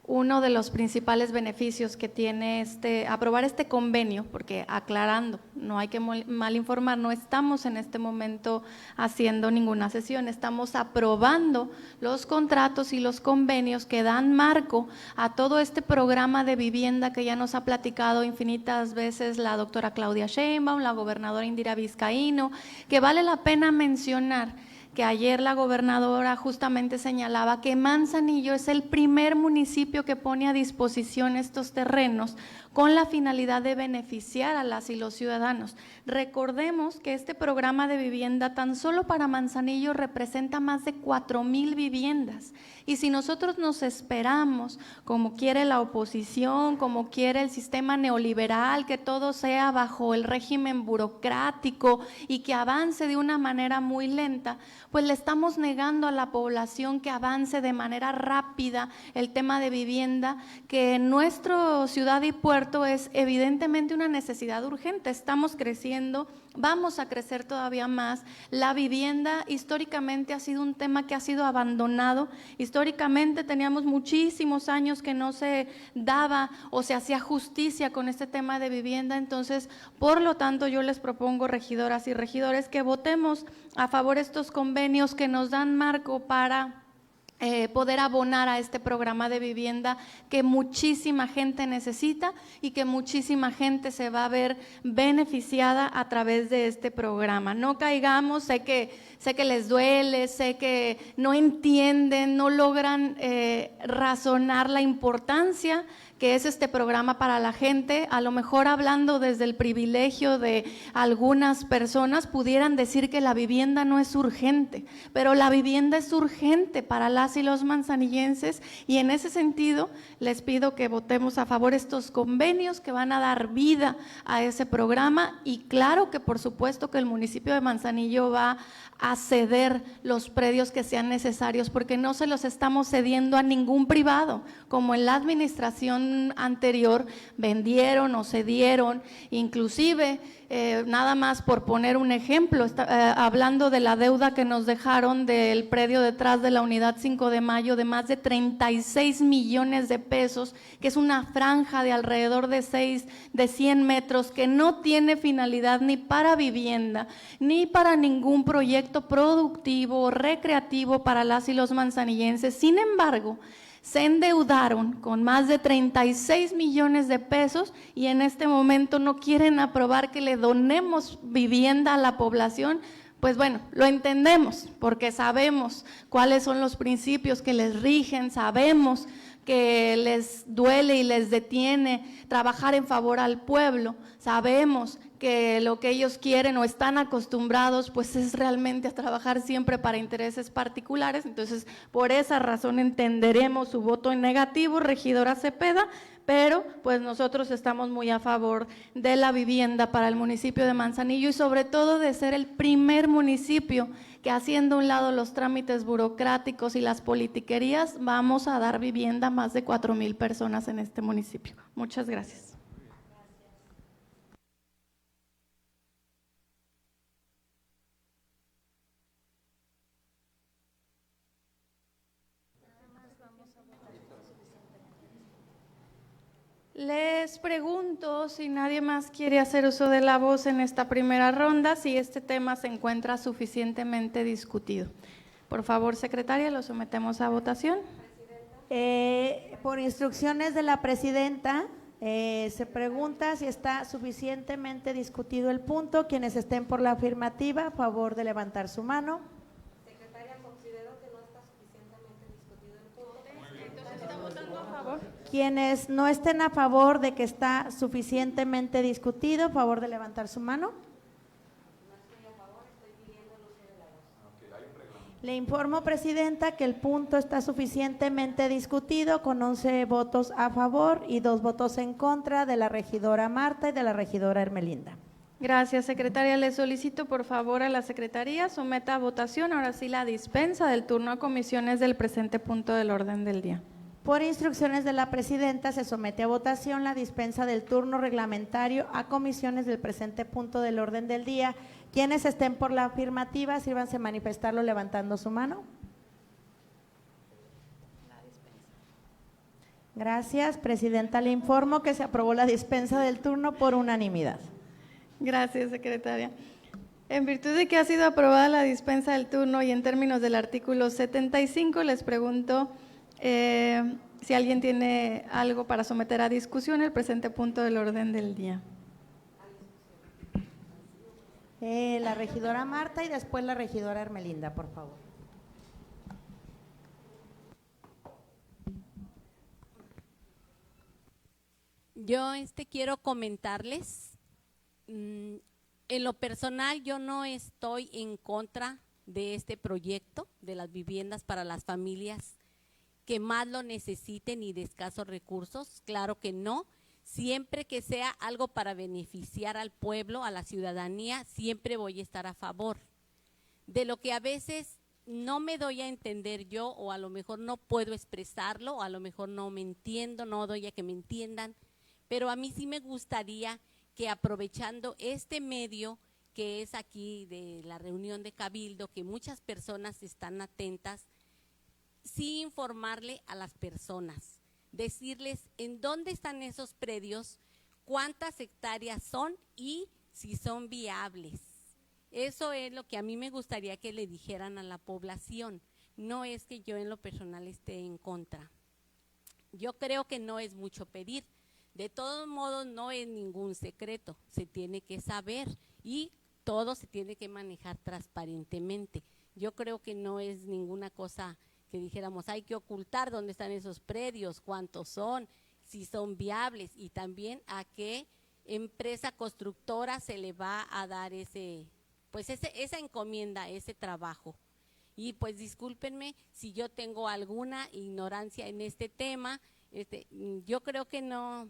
uno de los principales beneficios que tiene aprobar este convenio, porque aclarando, no hay que malinformar, no estamos en este momento haciendo ninguna sesión, estamos aprobando los contratos y los convenios que dan marco a todo este programa de vivienda que ya nos ha platicado infinitas veces la doctora Claudia Sheinbaum, la gobernadora Indira Vizcaíno, que vale la pena mencionar que ayer la gobernadora justamente señalaba que Manzanillo es el primer municipio que pone a disposición estos terrenos con la finalidad de beneficiar a las y los ciudadanos. Recordemos que este programa de vivienda tan solo para Manzanillo representa más de 4,000 viviendas y si nosotros nos esperamos, como quiere la oposición, como quiere el sistema neoliberal, que todo sea bajo el régimen burocrático y que avance de una manera muy lenta, pues le estamos negando a la población que avance de manera rápida el tema de vivienda, que en nuestra ciudad y puerto es evidentemente una necesidad urgente. Estamos creciendo, vamos a crecer todavía más. La vivienda históricamente ha sido un tema que ha sido abandonado. Históricamente teníamos muchísimos años que no se daba o se hacía justicia con este tema de vivienda. Entonces, por lo tanto, yo les propongo, regidoras y regidores, que votemos a favor de estos convenios que nos dan marco para poder abonar a este programa de vivienda que muchísima gente necesita y que muchísima gente se va a ver beneficiada a través de este programa. No caigamos, sé que les duele, sé que no entienden, no logran razonar la importancia que es este programa para la gente. A lo mejor hablando desde el privilegio de algunas personas pudieran decir que la vivienda no es urgente, pero la vivienda es urgente para las y los manzanillenses y en ese sentido les pido que votemos a favor estos convenios que van a dar vida a ese programa y claro que por supuesto que el municipio de Manzanillo va a ceder los predios que sean necesarios porque no se los estamos cediendo a ningún privado, como en la administración anterior vendieron o cedieron, inclusive nada más por poner un ejemplo, hablando de la deuda que nos dejaron del predio detrás de la unidad 5 de mayo de más de 36 millones de pesos, que es una franja de alrededor de 100 metros que no tiene finalidad ni para vivienda, ni para ningún proyecto productivo o recreativo para las y los manzanillenses. Sin embargo, se endeudaron con más de 36 millones de pesos y en este momento no quieren aprobar que le donemos vivienda a la población. Pues bueno, lo entendemos porque sabemos cuáles son los principios que les rigen, sabemos que les duele y les detiene trabajar en favor al pueblo, sabemos que lo que ellos quieren o están acostumbrados pues es realmente a trabajar siempre para intereses particulares. Entonces por esa razón entenderemos su voto en negativo, regidora Cepeda, pero pues nosotros estamos muy a favor de la vivienda para el municipio de Manzanillo y sobre todo de ser el primer municipio que, haciendo a un lado los trámites burocráticos y las politiquerías, vamos a dar vivienda a más de 4,000 personas en este municipio. Muchas gracias. Les pregunto si nadie más quiere hacer uso de la voz en esta primera ronda, si este tema se encuentra suficientemente discutido. Por favor, secretaria, lo sometemos a votación. Por instrucciones de la presidenta, se pregunta si está suficientemente discutido el punto. Quienes estén por la afirmativa, a favor de levantar su mano. Secretaria, considero que no está suficientemente discutido el punto. Entonces, ¿está votando a favor? Quienes no estén a favor de que está suficientemente discutido, a favor de levantar su mano. Le informo, presidenta, que el punto está suficientemente discutido con 11 votos a favor y 2 votos en contra de la regidora Marta y de la regidora Hermelinda. Gracias, secretaria. Le solicito por favor a la secretaría someta a votación ahora sí la dispensa del turno a comisiones del presente punto del orden del día. Por instrucciones de la presidenta, se somete a votación la dispensa del turno reglamentario a comisiones del presente punto del orden del día. Quienes estén por la afirmativa, sírvanse manifestarlo levantando su mano. Gracias, presidenta. Le informo que se aprobó la dispensa del turno por unanimidad. Gracias, secretaria. En virtud de que ha sido aprobada la dispensa del turno y en términos del artículo 75, les pregunto si alguien tiene algo para someter a discusión el presente punto del orden del día. La regidora Marta y después la regidora Hermelinda, por favor. Yo quiero comentarles, en lo personal yo no estoy en contra de este proyecto de las viviendas para las familias que más lo necesiten y de escasos recursos, claro que no. Siempre que sea algo para beneficiar al pueblo, a la ciudadanía, siempre voy a estar a favor. De lo que a veces no me doy a entender yo, o a lo mejor no puedo expresarlo, o a lo mejor no me entiendo, no doy a que me entiendan, pero a mí sí me gustaría que, aprovechando este medio que es aquí de la reunión de Cabildo, que muchas personas están atentas, sí informarle a las personas, decirles en dónde están esos predios, cuántas hectáreas son y si son viables. Eso es lo que a mí me gustaría que le dijeran a la población. No es que yo en lo personal esté en contra. Yo creo que no es mucho pedir. De todos modos, no es ningún secreto, se tiene que saber y todo se tiene que manejar transparentemente. Yo creo que no es ninguna cosa que dijéramos hay que ocultar dónde están esos predios, cuántos son, si son viables y también a qué empresa constructora se le va a dar esa encomienda, ese trabajo. Y pues discúlpenme si yo tengo alguna ignorancia en este tema, yo creo que no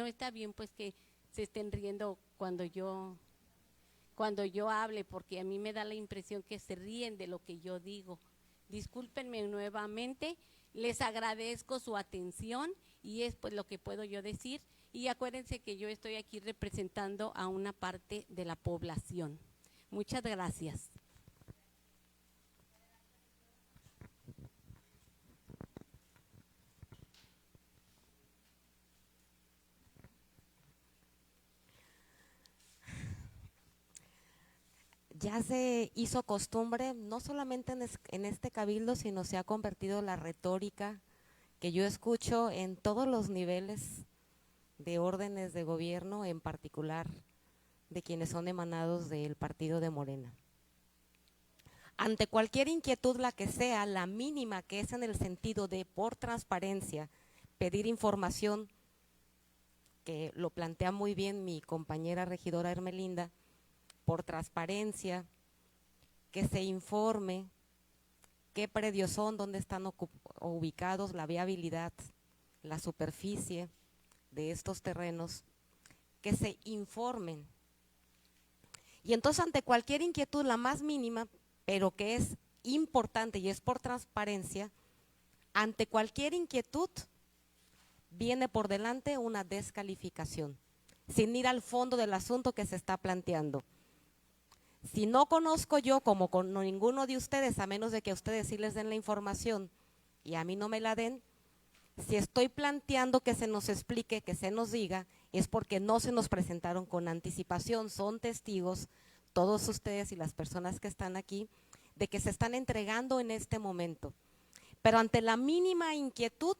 está bien pues que se estén riendo cuando yo hable, porque a mí me da la impresión que se ríen de lo que yo digo. Discúlpenme nuevamente, les agradezco su atención y es pues lo que puedo yo decir. Y acuérdense que yo estoy aquí representando a una parte de la población. Muchas gracias. Ya se hizo costumbre, no solamente en este cabildo, sino se ha convertido la retórica que yo escucho en todos los niveles de órdenes de gobierno, en particular de quienes son emanados del partido de Morena. Ante cualquier inquietud, la que sea, la mínima, que es en el sentido de por transparencia, pedir información, que lo plantea muy bien mi compañera regidora Hermelinda, por transparencia, que se informe qué predios son, dónde están ubicados, la viabilidad, la superficie de estos terrenos, que se informen. Y entonces ante cualquier inquietud, la más mínima, pero que es importante y es por transparencia, ante cualquier inquietud viene por delante una descalificación, sin ir al fondo del asunto que se está planteando. Si no conozco yo, como con ninguno de ustedes, a menos de que a ustedes sí les den la información y a mí no me la den, si estoy planteando que se nos explique, que se nos diga, es porque no se nos presentaron con anticipación. Son testigos todos ustedes y las personas que están aquí de que se están entregando en este momento. Pero ante la mínima inquietud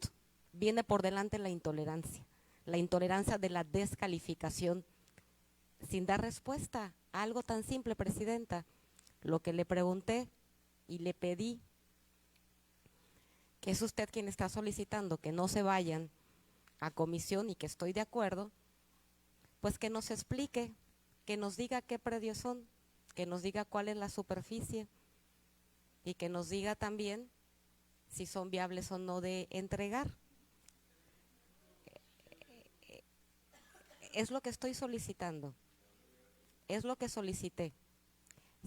viene por delante la intolerancia de la descalificación, sin dar respuesta a algo tan simple, Presidenta. Lo que le pregunté y le pedí, que es usted quien está solicitando que no se vayan a comisión y que estoy de acuerdo, pues que nos explique, que nos diga qué predios son, que nos diga cuál es la superficie y que nos diga también si son viables o no de entregar. Es lo que estoy solicitando, es lo que solicité.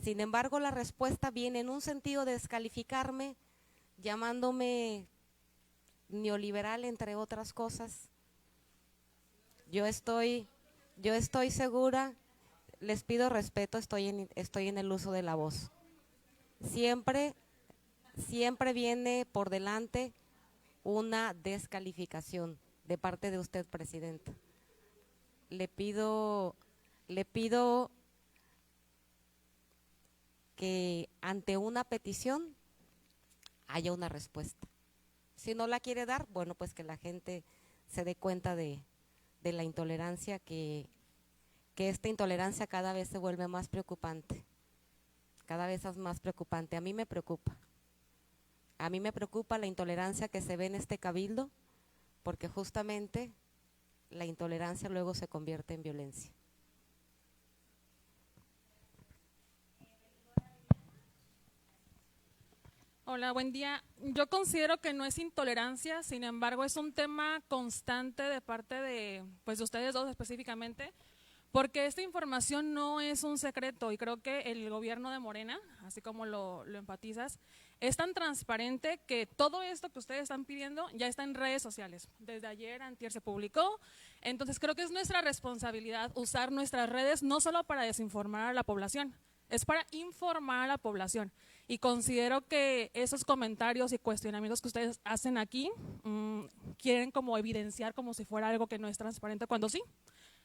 Sin embargo, la respuesta viene en un sentido de descalificarme, llamándome neoliberal, entre otras cosas. Yo estoy segura, les pido respeto, estoy en el uso de la voz. Siempre viene por delante una descalificación de parte de usted, Presidenta. Le pido que ante una petición haya una respuesta. Si no la quiere dar, bueno, pues que la gente se dé cuenta de la intolerancia, que esta intolerancia cada vez se vuelve más preocupante, cada vez es más preocupante. A mí me preocupa la intolerancia que se ve en este cabildo, porque justamente la intolerancia luego se convierte en violencia. Hola, buen día. Yo considero que no es intolerancia, sin embargo es un tema constante de parte de ustedes dos específicamente, porque esta información no es un secreto y creo que el gobierno de Morena, así como lo enfatizas, es tan transparente que todo esto que ustedes están pidiendo ya está en redes sociales. Desde ayer, antier se publicó, entonces creo que es nuestra responsabilidad usar nuestras redes no solo para desinformar a la población, es para informar a la población. Y considero que esos comentarios y cuestionamientos que ustedes hacen aquí quieren como evidenciar como si fuera algo que no es transparente, cuando sí.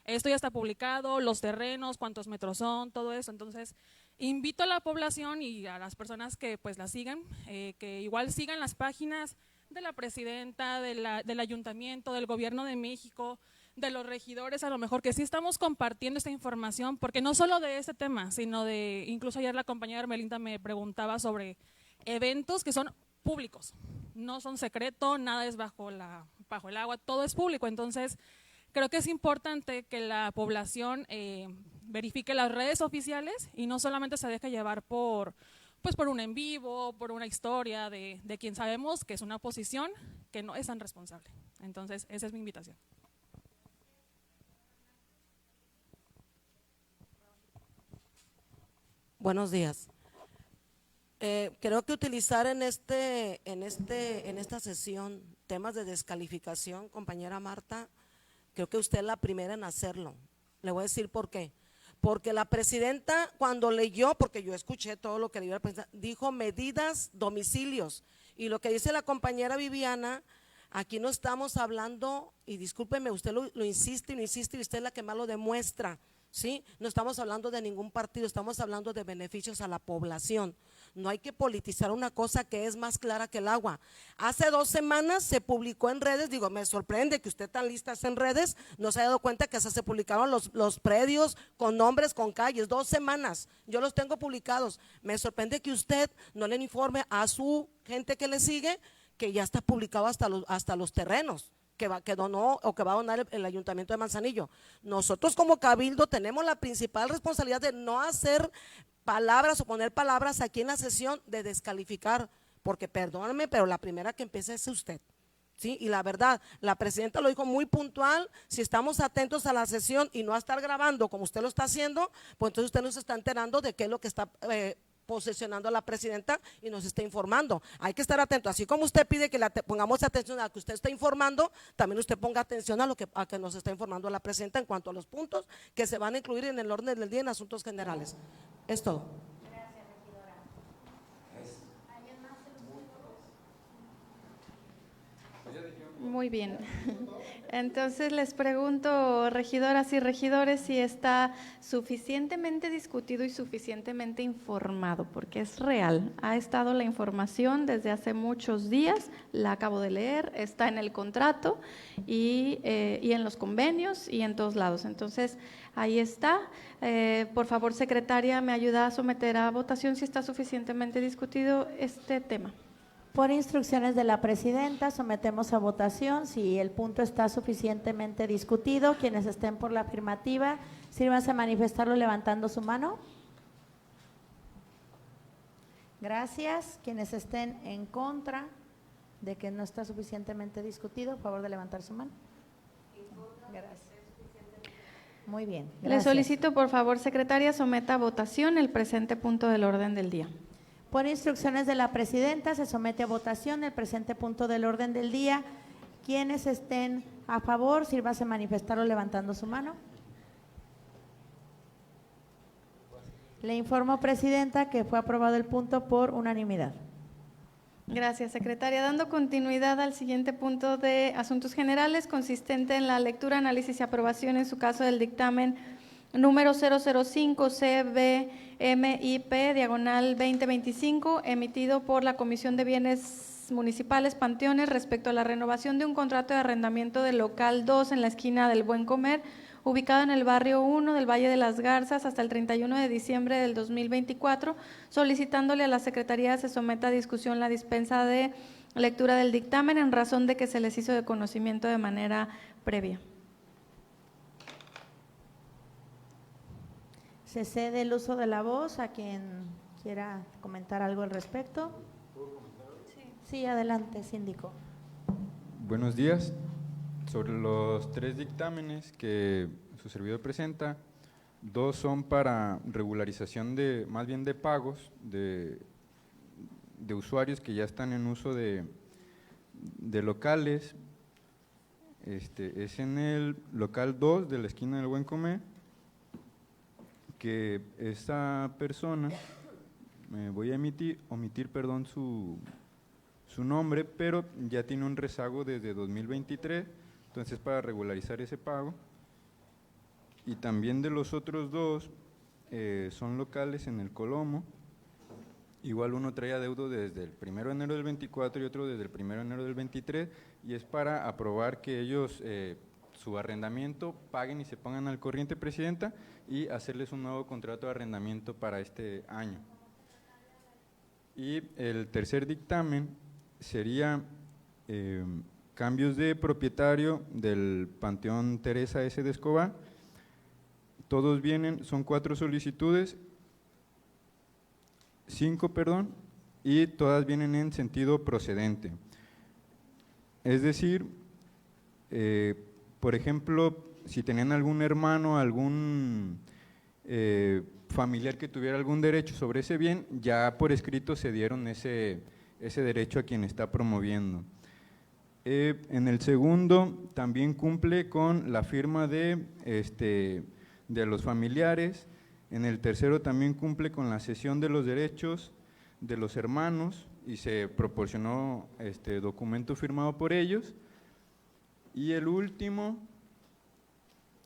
Esto ya está publicado, los terrenos, cuántos metros son, todo eso. Entonces, invito a la población y a las personas que pues la sigan, que igual sigan las páginas de la presidenta, del ayuntamiento, del gobierno de México, de los regidores, a lo mejor que sí estamos compartiendo esta información, porque no solo de este tema, sino de, incluso ayer la compañera Hermelinda me preguntaba sobre eventos que son públicos, no son secreto, nada es bajo el agua, todo es público. Entonces, creo que es importante que la población verifique las redes oficiales y no solamente se deje llevar por un en vivo, por una historia de quien sabemos que es una oposición que no es tan responsable. Entonces, esa es mi invitación. Buenos días. Creo que utilizar en esta sesión temas de descalificación, compañera Marta, creo que usted es la primera en hacerlo. Le voy a decir por qué. Porque la presidenta cuando leyó, porque yo escuché todo lo que dijo la presidenta, dijo medidas, domicilios. Y lo que dice la compañera Viviana, aquí no estamos hablando, y discúlpeme, usted lo insiste y lo insiste y usted es la que más lo demuestra. ¿sí? No estamos hablando de ningún partido, estamos hablando de beneficios a la población. No hay que politizar una cosa que es más clara que el agua. Hace 2 semanas se publicó en redes, digo, me sorprende que usted tan lista esté en redes, no se haya dado cuenta que hasta se publicaron los predios con nombres, con calles, 2 semanas, yo los tengo publicados. Me sorprende que usted no le informe a su gente que le sigue que ya está publicado hasta los terrenos que donó o que va a donar el Ayuntamiento de Manzanillo. Nosotros como Cabildo tenemos la principal responsabilidad de no hacer palabras o poner palabras aquí en la sesión de descalificar, porque perdóname, pero la primera que empieza es usted. Sí, y la verdad, la presidenta lo dijo muy puntual, si estamos atentos a la sesión y no a estar grabando como usted lo está haciendo, pues entonces usted no se está enterando de qué es lo que está posesionando a la presidenta y nos está informando. Hay que estar atento, así como usted pide que pongamos atención a lo que usted está informando, también usted ponga atención a que nos está informando la presidenta en cuanto a los puntos que se van a incluir en el orden del día en asuntos generales. Es todo. Muy bien. Entonces les pregunto, regidoras y regidores, si está suficientemente discutido y suficientemente informado, porque es real. Ha estado la información desde hace muchos días, la acabo de leer, está en el contrato y en los convenios y en todos lados. Entonces, ahí está. Por favor, secretaria, ¿me ayuda a someter a votación si está suficientemente discutido este tema? Por instrucciones de la presidenta, sometemos a votación si el punto está suficientemente discutido. Quienes estén por la afirmativa, sírvanse a manifestarlo levantando su mano. Gracias. Quienes estén en contra de que no está suficientemente discutido, por favor de levantar su mano. Gracias. Muy bien. Gracias. Le solicito, por favor, secretaria, someta a votación el presente punto del orden del día. Por instrucciones de la presidenta, se somete a votación el presente punto del orden del día. Quienes estén a favor, sírvase a manifestarlo levantando su mano. Le informo, presidenta, que fue aprobado el punto por unanimidad. Gracias, secretaria. Dando continuidad al siguiente punto de asuntos generales, consistente en la lectura, análisis y aprobación en su caso del dictamen número 005 CBMIP/2025, emitido por la Comisión de Bienes Municipales Panteones respecto a la renovación de un contrato de arrendamiento del local 2 en la esquina del Buen Comer, ubicado en el barrio 1 del Valle de las Garzas hasta el 31 de diciembre del 2024, solicitándole a la Secretaría se someta a discusión la dispensa de lectura del dictamen en razón de que se les hizo de conocimiento de manera previa. Se cede el uso de la voz a quien quiera comentar algo al respecto. ¿Puedo comentar? Sí, adelante, síndico. Buenos días. Sobre los 3 dictámenes que su servidor presenta, 2 son para regularización más bien de pagos de usuarios que ya están en uso de locales. Es en el local 2 de la esquina del Buen Comer, que esta persona, voy a omitir su nombre, pero ya tiene un rezago desde 2023, entonces para regularizar ese pago. Y también de los otros 2 son locales en el Colomo, igual uno trae adeudo desde el 1 de enero del 24 y otro desde el 1 de enero del 23, y es para aprobar que ellos su arrendamiento paguen y se pongan al corriente, presidenta, y hacerles un nuevo contrato de arrendamiento para este año. Y el tercer dictamen sería cambios de propietario del Panteón Teresa S. de Escobar. Todos vienen, son 4 solicitudes, 5, perdón, y todas vienen en sentido procedente. Es decir, por ejemplo, si tenían algún hermano, algún familiar que tuviera algún derecho sobre ese bien, ya por escrito se dieron ese derecho a quien está promoviendo. En el segundo también cumple con la firma de los familiares. En el tercero también cumple con la cesión de los derechos de los hermanos y se proporcionó documento firmado por ellos. Y el último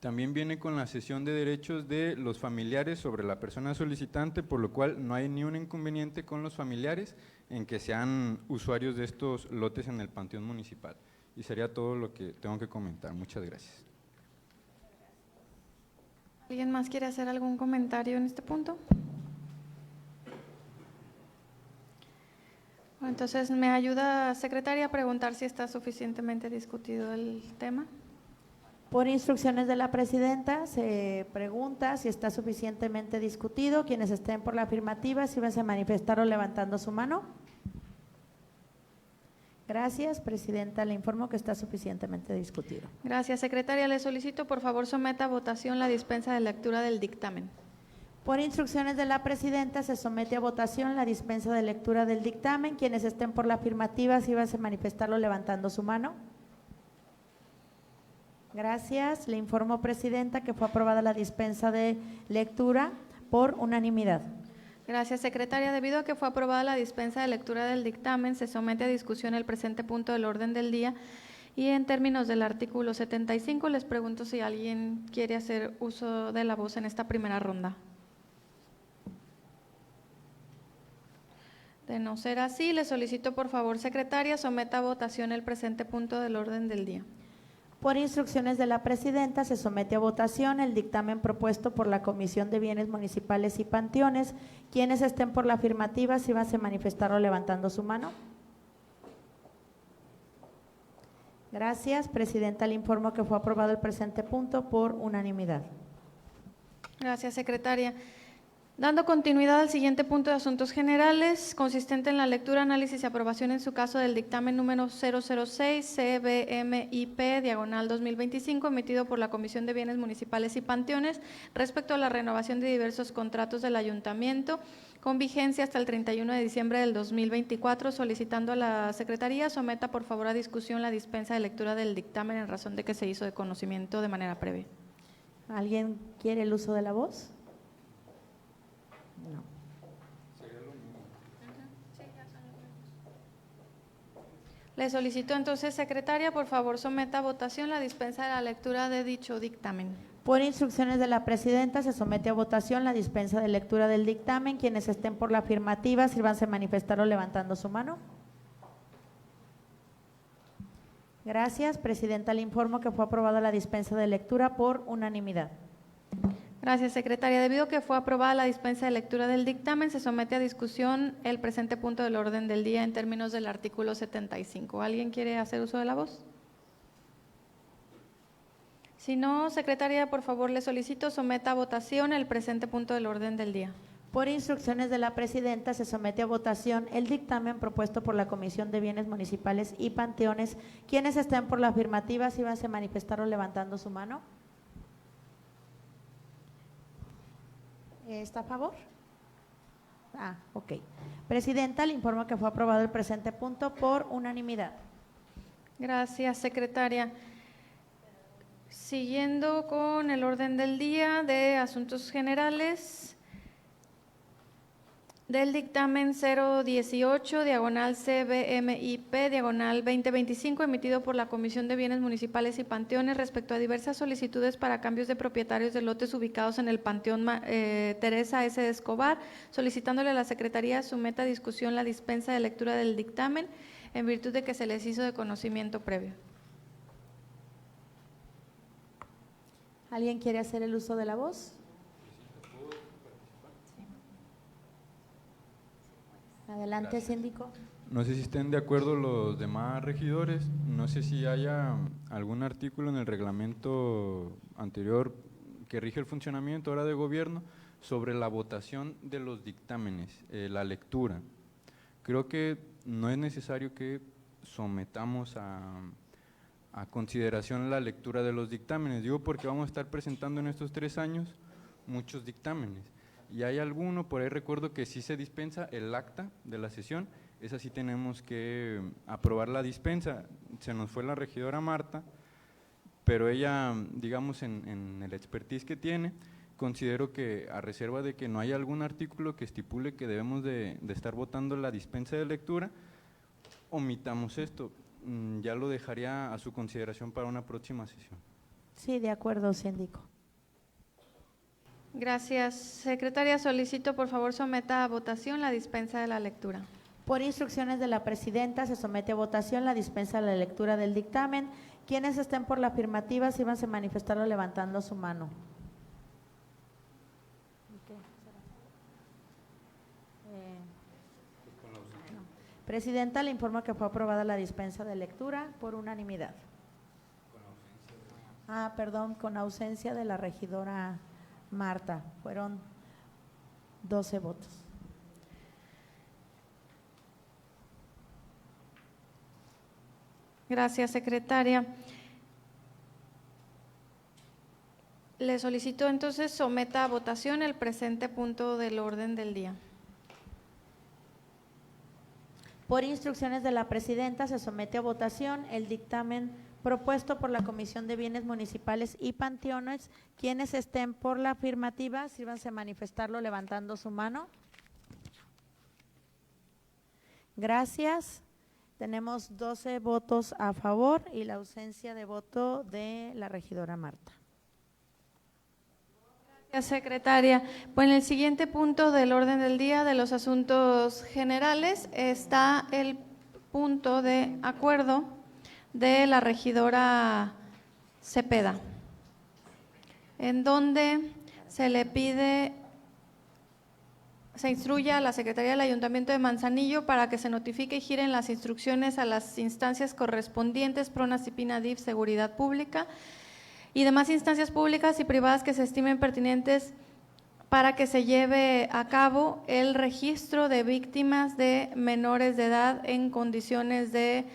También viene con la cesión de derechos de los familiares sobre la persona solicitante, por lo cual no hay ni un inconveniente con los familiares en que sean usuarios de estos lotes en el Panteón Municipal. Y sería todo lo que tengo que comentar. Muchas gracias. ¿Alguien más quiere hacer algún comentario en este punto? Bueno, entonces, ¿me ayuda, secretaria, a preguntar si está suficientemente discutido el tema? Por instrucciones de la presidenta, se pregunta si está suficientemente discutido. Quienes estén por la afirmativa, si van a manifestar o levantando su mano. Gracias, presidenta. Le informo que está suficientemente discutido. Gracias, secretaria. Le solicito, por favor, someta a votación la dispensa de lectura del dictamen. Por instrucciones de la presidenta, se somete a votación la dispensa de lectura del dictamen. Quienes estén por la afirmativa, si van a manifestarlo levantando su mano. Gracias. Le informo, presidenta, que fue aprobada la dispensa de lectura por unanimidad. Gracias, secretaria. Debido a que fue aprobada la dispensa de lectura del dictamen, se somete a discusión el presente punto del orden del día y en términos del artículo 75, les pregunto si alguien quiere hacer uso de la voz en esta primera ronda. De no ser así, le solicito, por favor, secretaria, someta a votación el presente punto del orden del día. Por instrucciones de la presidenta, se somete a votación el dictamen propuesto por la Comisión de Bienes Municipales y Panteones. Quienes estén por la afirmativa, si van a manifestarlo levantando su mano. Gracias. Presidenta, le informo que fue aprobado el presente punto por unanimidad. Gracias, secretaria. Dando continuidad al siguiente punto de asuntos generales, consistente en la lectura, análisis y aprobación en su caso del dictamen número 006 CBMIP/2025 emitido por la Comisión de Bienes Municipales y Panteones respecto a la renovación de diversos contratos del Ayuntamiento con vigencia hasta el 31 de diciembre del 2024, solicitando a la Secretaría someta por favor a discusión la dispensa de lectura del dictamen en razón de que se hizo de conocimiento de manera previa. ¿Alguien quiere el uso de la voz? No. Le solicito entonces, secretaria, por favor someta a votación la dispensa de la lectura de dicho dictamen. Por instrucciones de la presidenta, se somete a votación la dispensa de lectura del dictamen. Quienes estén por la afirmativa, sírvanse a manifestarlo levantando su mano. Gracias. Presidenta, le informo que fue aprobada la dispensa de lectura por unanimidad. Gracias, secretaria. Debido a que fue aprobada la dispensa de lectura del dictamen, se somete a discusión el presente punto del orden del día en términos del artículo 75. ¿Alguien quiere hacer uso de la voz? Si no, secretaria, por favor, le solicito someta a votación el presente punto del orden del día. Por instrucciones de la presidenta, se somete a votación el dictamen propuesto por la Comisión de Bienes Municipales y Panteones. Quienes estén por la afirmativa, si van a manifestarlo levantando su mano. ¿Está a favor? Ok. Presidenta, le informo que fue aprobado el presente punto por unanimidad. Gracias, secretaria. Siguiendo con el orden del día de asuntos generales, del dictamen 018/CBMIP/2025 emitido por la Comisión de Bienes Municipales y Panteones respecto a diversas solicitudes para cambios de propietarios de lotes ubicados en el Panteón Teresa S. de Escobar, solicitándole a la Secretaría someta a discusión la dispensa de lectura del dictamen en virtud de que se les hizo de conocimiento previo. ¿Alguien quiere hacer el uso de la voz? Adelante, Gracias. síndico. No sé si estén de acuerdo los demás regidores, no sé si haya algún artículo en el reglamento anterior que rige el funcionamiento ahora de gobierno sobre la votación de los dictámenes, la lectura. Creo que no es necesario que sometamos a consideración la lectura de los dictámenes, digo porque vamos a estar presentando en estos 3 años muchos dictámenes. Y hay alguno, por ahí recuerdo que sí se dispensa el acta de la sesión, esa sí tenemos que aprobar la dispensa. Se nos fue la regidora Marta, pero ella, digamos, en el expertise que tiene, considero que a reserva de que no haya algún artículo que estipule que debemos de estar votando la dispensa de lectura, omitamos esto. Ya lo dejaría a su consideración para una próxima sesión. Sí, de acuerdo, síndico. Gracias. Secretaria, solicito por favor someta a votación la dispensa de la lectura. Por instrucciones de la presidenta, se somete a votación la dispensa de la lectura del dictamen. Quienes estén por la afirmativa, sírvanse a manifestarlo levantando su mano. Presidenta, le informo que fue aprobada la dispensa de lectura por unanimidad. Perdón, con ausencia de la regidora Marta. Fueron 12 votos. Gracias, secretaria. Le solicito entonces someta a votación el presente punto del orden del día. Por instrucciones de la presidenta, se somete a votación el dictamen propuesto por la Comisión de Bienes Municipales y Panteones. Quienes estén por la afirmativa, sírvanse a manifestarlo levantando su mano. Gracias. Tenemos 12 votos a favor y la ausencia de voto de la regidora Marta. Gracias, secretaria. Pues en el siguiente punto del orden del día de los asuntos generales está el punto de acuerdo de la regidora Cepeda, en donde se le pide, se instruye a la Secretaría del Ayuntamiento de Manzanillo para que se notifique y giren las instrucciones a las instancias correspondientes, PRONAS y PINADIF, Seguridad Pública, y demás instancias públicas y privadas que se estimen pertinentes para que se lleve a cabo el registro de víctimas de menores de edad en condiciones de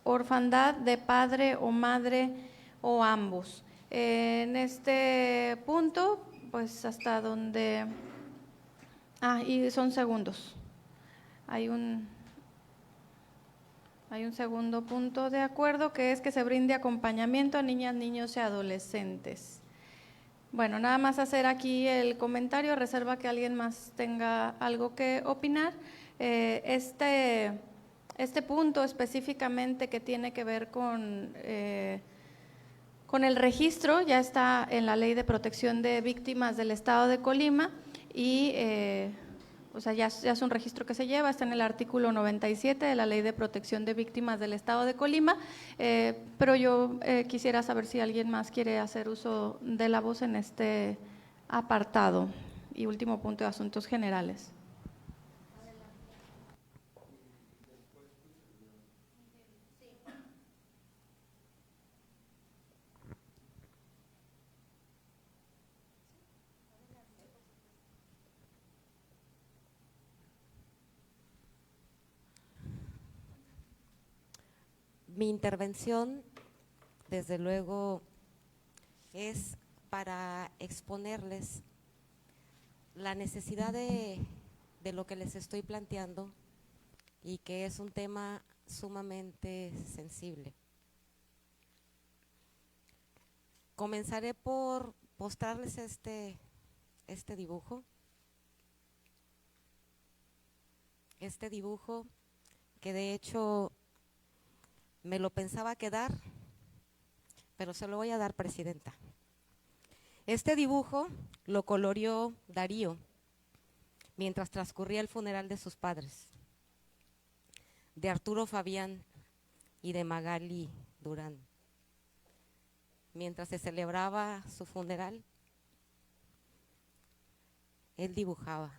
orfandad de padre o madre o ambos. En este punto, pues hasta donde… y son segundos. Hay un segundo punto de acuerdo, que es que se brinde acompañamiento a niñas, niños y adolescentes. Bueno, nada más hacer aquí el comentario, reserva que alguien más tenga algo que opinar. Este punto específicamente que tiene que ver con el registro ya está en la Ley de Protección de Víctimas del Estado de Colima y ya es un registro que se lleva, está en el artículo 97 de la Ley de Protección de Víctimas del Estado de Colima, pero yo quisiera saber si alguien más quiere hacer uso de la voz en este apartado. Y último punto de asuntos generales. Mi intervención, desde luego, es para exponerles la necesidad de lo que les estoy planteando y que es un tema sumamente sensible. Comenzaré por mostrarles este dibujo. Este dibujo que de hecho me lo pensaba quedar, pero se lo voy a dar, presidenta. Este dibujo lo coloreó Darío mientras transcurría el funeral de sus padres, de Arturo Fabián y de Magali Durán. Mientras se celebraba su funeral, él dibujaba.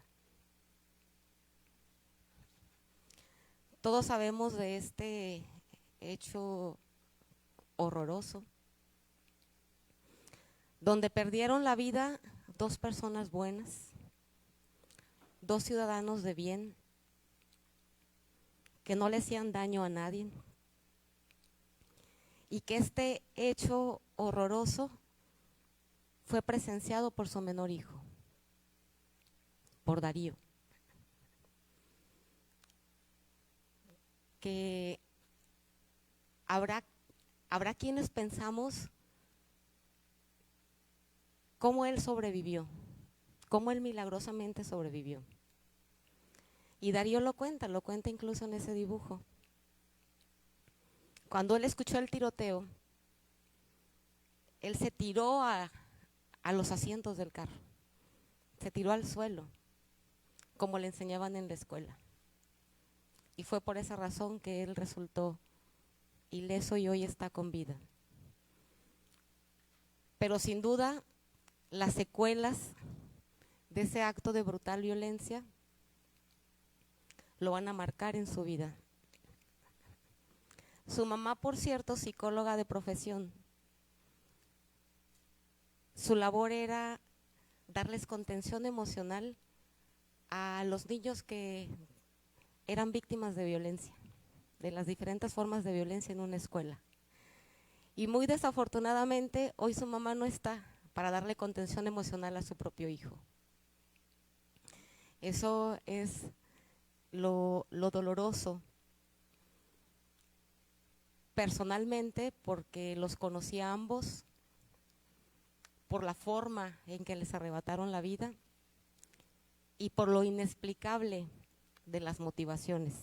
Todos sabemos de este hecho horroroso, donde perdieron la vida 2 personas buenas, 2 ciudadanos de bien, que no le hacían daño a nadie, y que este hecho horroroso fue presenciado por su menor hijo, por Darío, que habrá quienes pensamos cómo él sobrevivió, cómo él milagrosamente sobrevivió. Y Darío lo cuenta incluso en ese dibujo. Cuando él escuchó el tiroteo, él se tiró a los asientos del carro, se tiró al suelo, como le enseñaban en la escuela. Y fue por esa razón que él resultó ileso y hoy está con vida. Pero sin duda, las secuelas de ese acto de brutal violencia lo van a marcar en su vida. Su mamá, por cierto, psicóloga de profesión, su labor era darles contención emocional a los niños que eran víctimas de violencia, de las diferentes formas de violencia en una escuela. Y muy desafortunadamente, hoy su mamá no está para darle contención emocional a su propio hijo. Eso es lo doloroso. Personalmente, porque los conocí a ambos, por la forma en que les arrebataron la vida y por lo inexplicable de las motivaciones.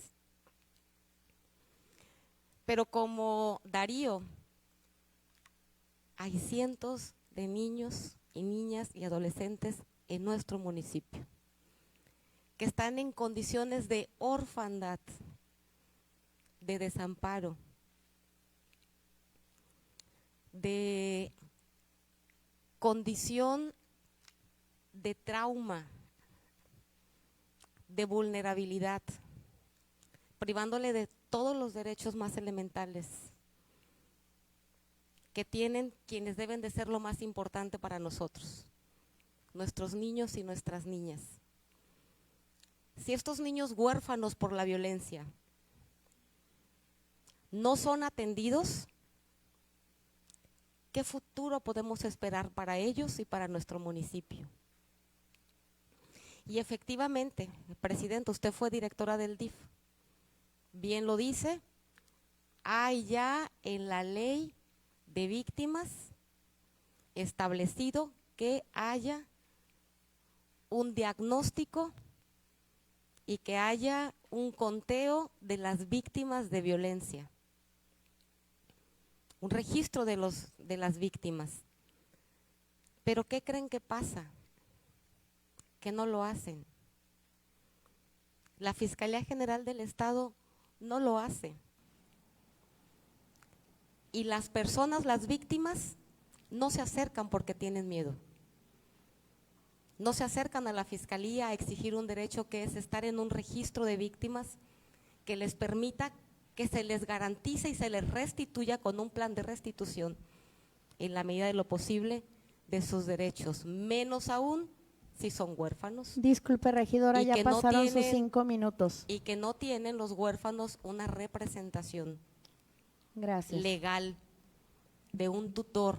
Pero como Darío, hay cientos de niños y niñas y adolescentes en nuestro municipio que están en condiciones de orfandad, de desamparo, de condición de trauma, de vulnerabilidad, privándole de todos los derechos más elementales que tienen quienes deben de ser lo más importante para nosotros, nuestros niños y nuestras niñas. Si estos niños huérfanos por la violencia no son atendidos, ¿qué futuro podemos esperar para ellos y para nuestro municipio? Y efectivamente, presidente, usted fue directora del DIF. Bien lo dice, hay ya en la ley de víctimas establecido que haya un diagnóstico y que haya un conteo de las víctimas de violencia, un registro de las víctimas. Pero ¿qué creen que pasa? Que no lo hacen. La Fiscalía General del Estado no lo hace. Y las personas, las víctimas, no se acercan porque tienen miedo. No se acercan a la Fiscalía a exigir un derecho que es estar en un registro de víctimas que les permita que se les garantice y se les restituya con un plan de restitución en la medida de lo posible de sus derechos, menos aún si son huérfanos. Disculpe, regidora, Y ya que no pasaron sus tienen- 5 minutos. Y que no tienen los huérfanos una representación Gracias. legal de un tutor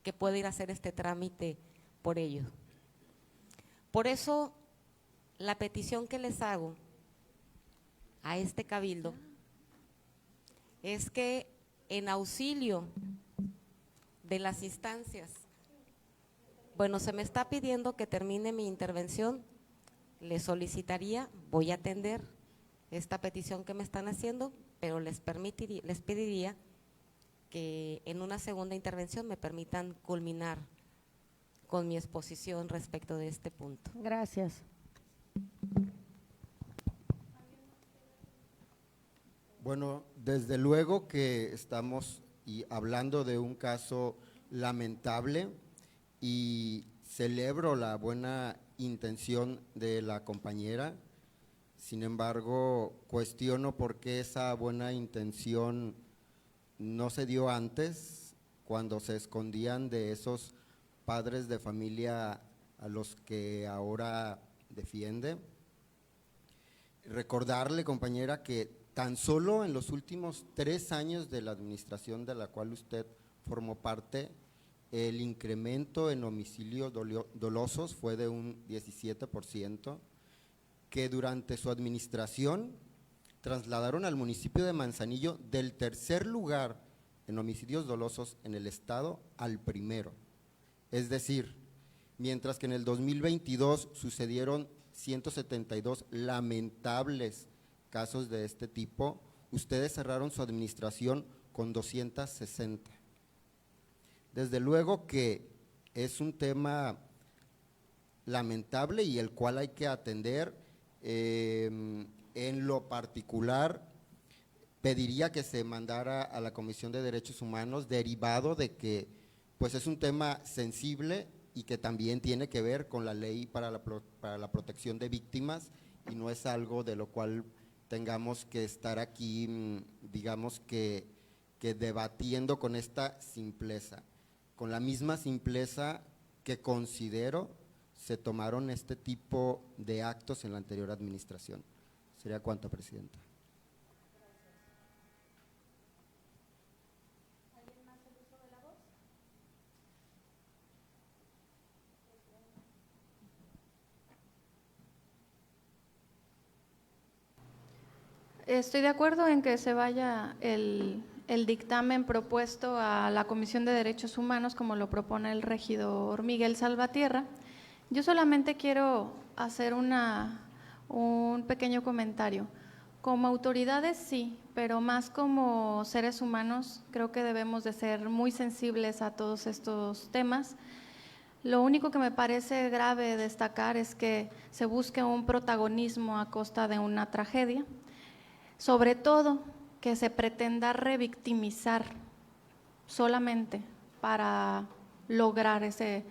que puede ir a hacer este trámite por ellos. Por eso, la petición que les hago a este cabildo es que en auxilio de las instancias, bueno, se me está pidiendo que termine mi intervención, les solicitaría, voy a atender esta petición que me están haciendo, pero les pediría que en una segunda intervención me permitan culminar con mi exposición respecto de este punto. Gracias. Bueno, desde luego que estamos hablando de un caso lamentable y celebro la buena intención de la compañera. Sin embargo, cuestiono por qué esa buena intención no se dio antes, cuando se escondían de esos padres de familia a los que ahora defiende. Recordarle, compañera, que tan solo en los últimos 3 años de la administración de la cual usted formó parte, el incremento en homicidios dolosos fue de un 17%, que durante su administración trasladaron al municipio de Manzanillo del 3er lugar en homicidios dolosos en el estado al 1º. Es decir, mientras que en el 2022 sucedieron 172 lamentables casos de este tipo, ustedes cerraron su administración con 260. Desde luego que es un tema lamentable y el cual hay que atender. En lo particular, pediría que se mandara a la Comisión de Derechos Humanos, derivado de que pues es un tema sensible y que también tiene que ver con la ley para la protección de víctimas, y no es algo de lo cual tengamos que estar aquí, digamos que debatiendo con esta simpleza, con la misma simpleza que considero se tomaron este tipo de actos en la anterior administración. Sería cuanto, Presidenta. ¿Alguien más el uso de la voz? Estoy de acuerdo en que se vaya el dictamen propuesto a la Comisión de Derechos Humanos, como lo propone el regidor Miguel Salvatierra. Yo solamente quiero hacer un pequeño comentario. Como autoridades sí, pero más como seres humanos creo que debemos de ser muy sensibles a todos estos temas. Lo único que me parece grave destacar es que se busque un protagonismo a costa de una tragedia, sobre todo que se pretenda revictimizar solamente para lograr ese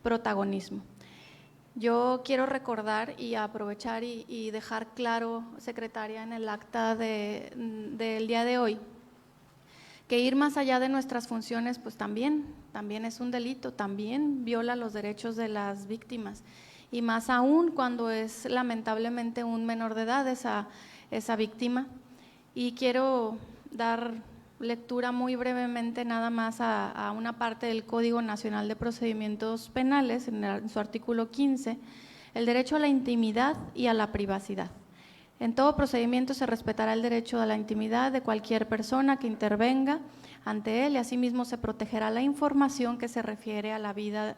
protagonismo. Yo quiero recordar y aprovechar y dejar claro, secretaria, en el acta del día de hoy, que ir más allá de nuestras funciones pues también es un delito, también viola los derechos de las víctimas, y más aún cuando es lamentablemente un menor de edad esa víctima. Y quiero dar lectura muy brevemente nada más a una parte del Código Nacional de Procedimientos Penales, en su artículo 15, el derecho a la intimidad y a la privacidad. En todo procedimiento se respetará el derecho a la intimidad de cualquier persona que intervenga ante él, y asimismo se protegerá la información que se refiere a la vida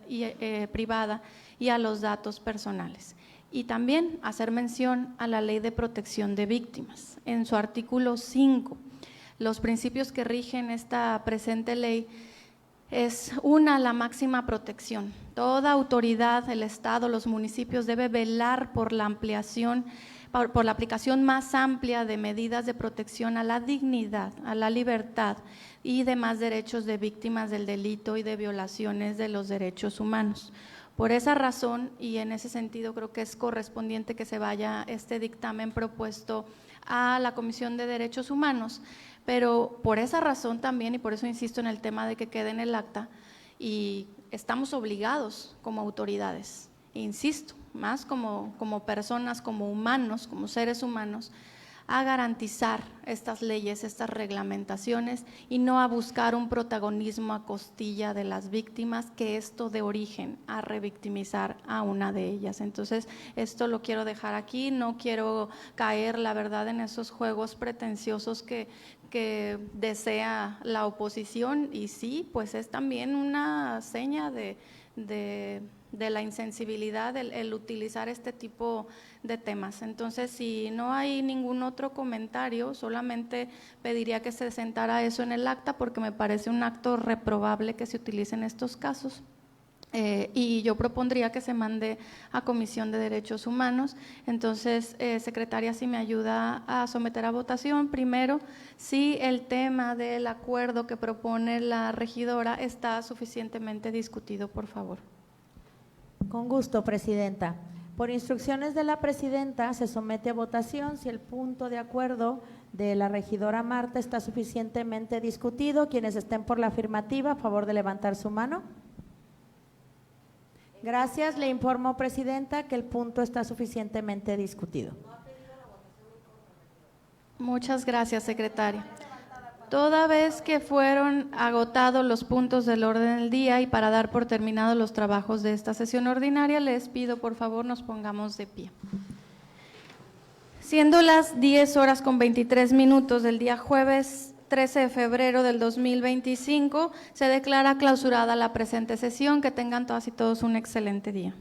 privada y a los datos personales. Y también hacer mención a la Ley de Protección de Víctimas. En su artículo 5, los principios que rigen esta presente ley es la máxima protección. Toda autoridad, el Estado, los municipios debe velar por la ampliación, por la aplicación más amplia de medidas de protección a la dignidad, a la libertad y demás derechos de víctimas del delito y de violaciones de los derechos humanos. Por esa razón, y en ese sentido creo que es correspondiente que se vaya este dictamen propuesto a la Comisión de Derechos Humanos, pero por esa razón también, y por eso insisto en el tema de que quede en el acta, y estamos obligados como autoridades, insisto, más como personas, como humanos, como seres humanos, a garantizar estas leyes, estas reglamentaciones, y no a buscar un protagonismo a costilla de las víctimas, que esto de origen a revictimizar a una de ellas. Entonces, esto lo quiero dejar aquí, no quiero caer, la verdad, en esos juegos pretenciosos que desea la oposición, y sí, pues es también una seña de la insensibilidad el utilizar este tipo de temas. Entonces, si no hay ningún otro comentario, solamente pediría que se sentara eso en el acta, porque me parece un acto reprobable que se utilice en estos casos. Y yo propondría que se mande a Comisión de Derechos Humanos. Entonces, secretaria, si me ayuda a someter a votación, primero, si el tema del acuerdo que propone la regidora está suficientemente discutido, por favor. Con gusto, Presidenta. Por instrucciones de la Presidenta, se somete a votación si el punto de acuerdo de la regidora Marta está suficientemente discutido. Quienes estén por la afirmativa, a favor de levantar su mano. Gracias. Le informo, Presidenta, que el punto está suficientemente discutido. Muchas gracias, secretaria. Toda vez que fueron agotados los puntos del orden del día y para dar por terminados los trabajos de esta sesión ordinaria, les pido por favor nos pongamos de pie. Siendo las 10:23 del día jueves 13 de febrero del 2025, se declara clausurada la presente sesión. Que tengan todas y todos un excelente día.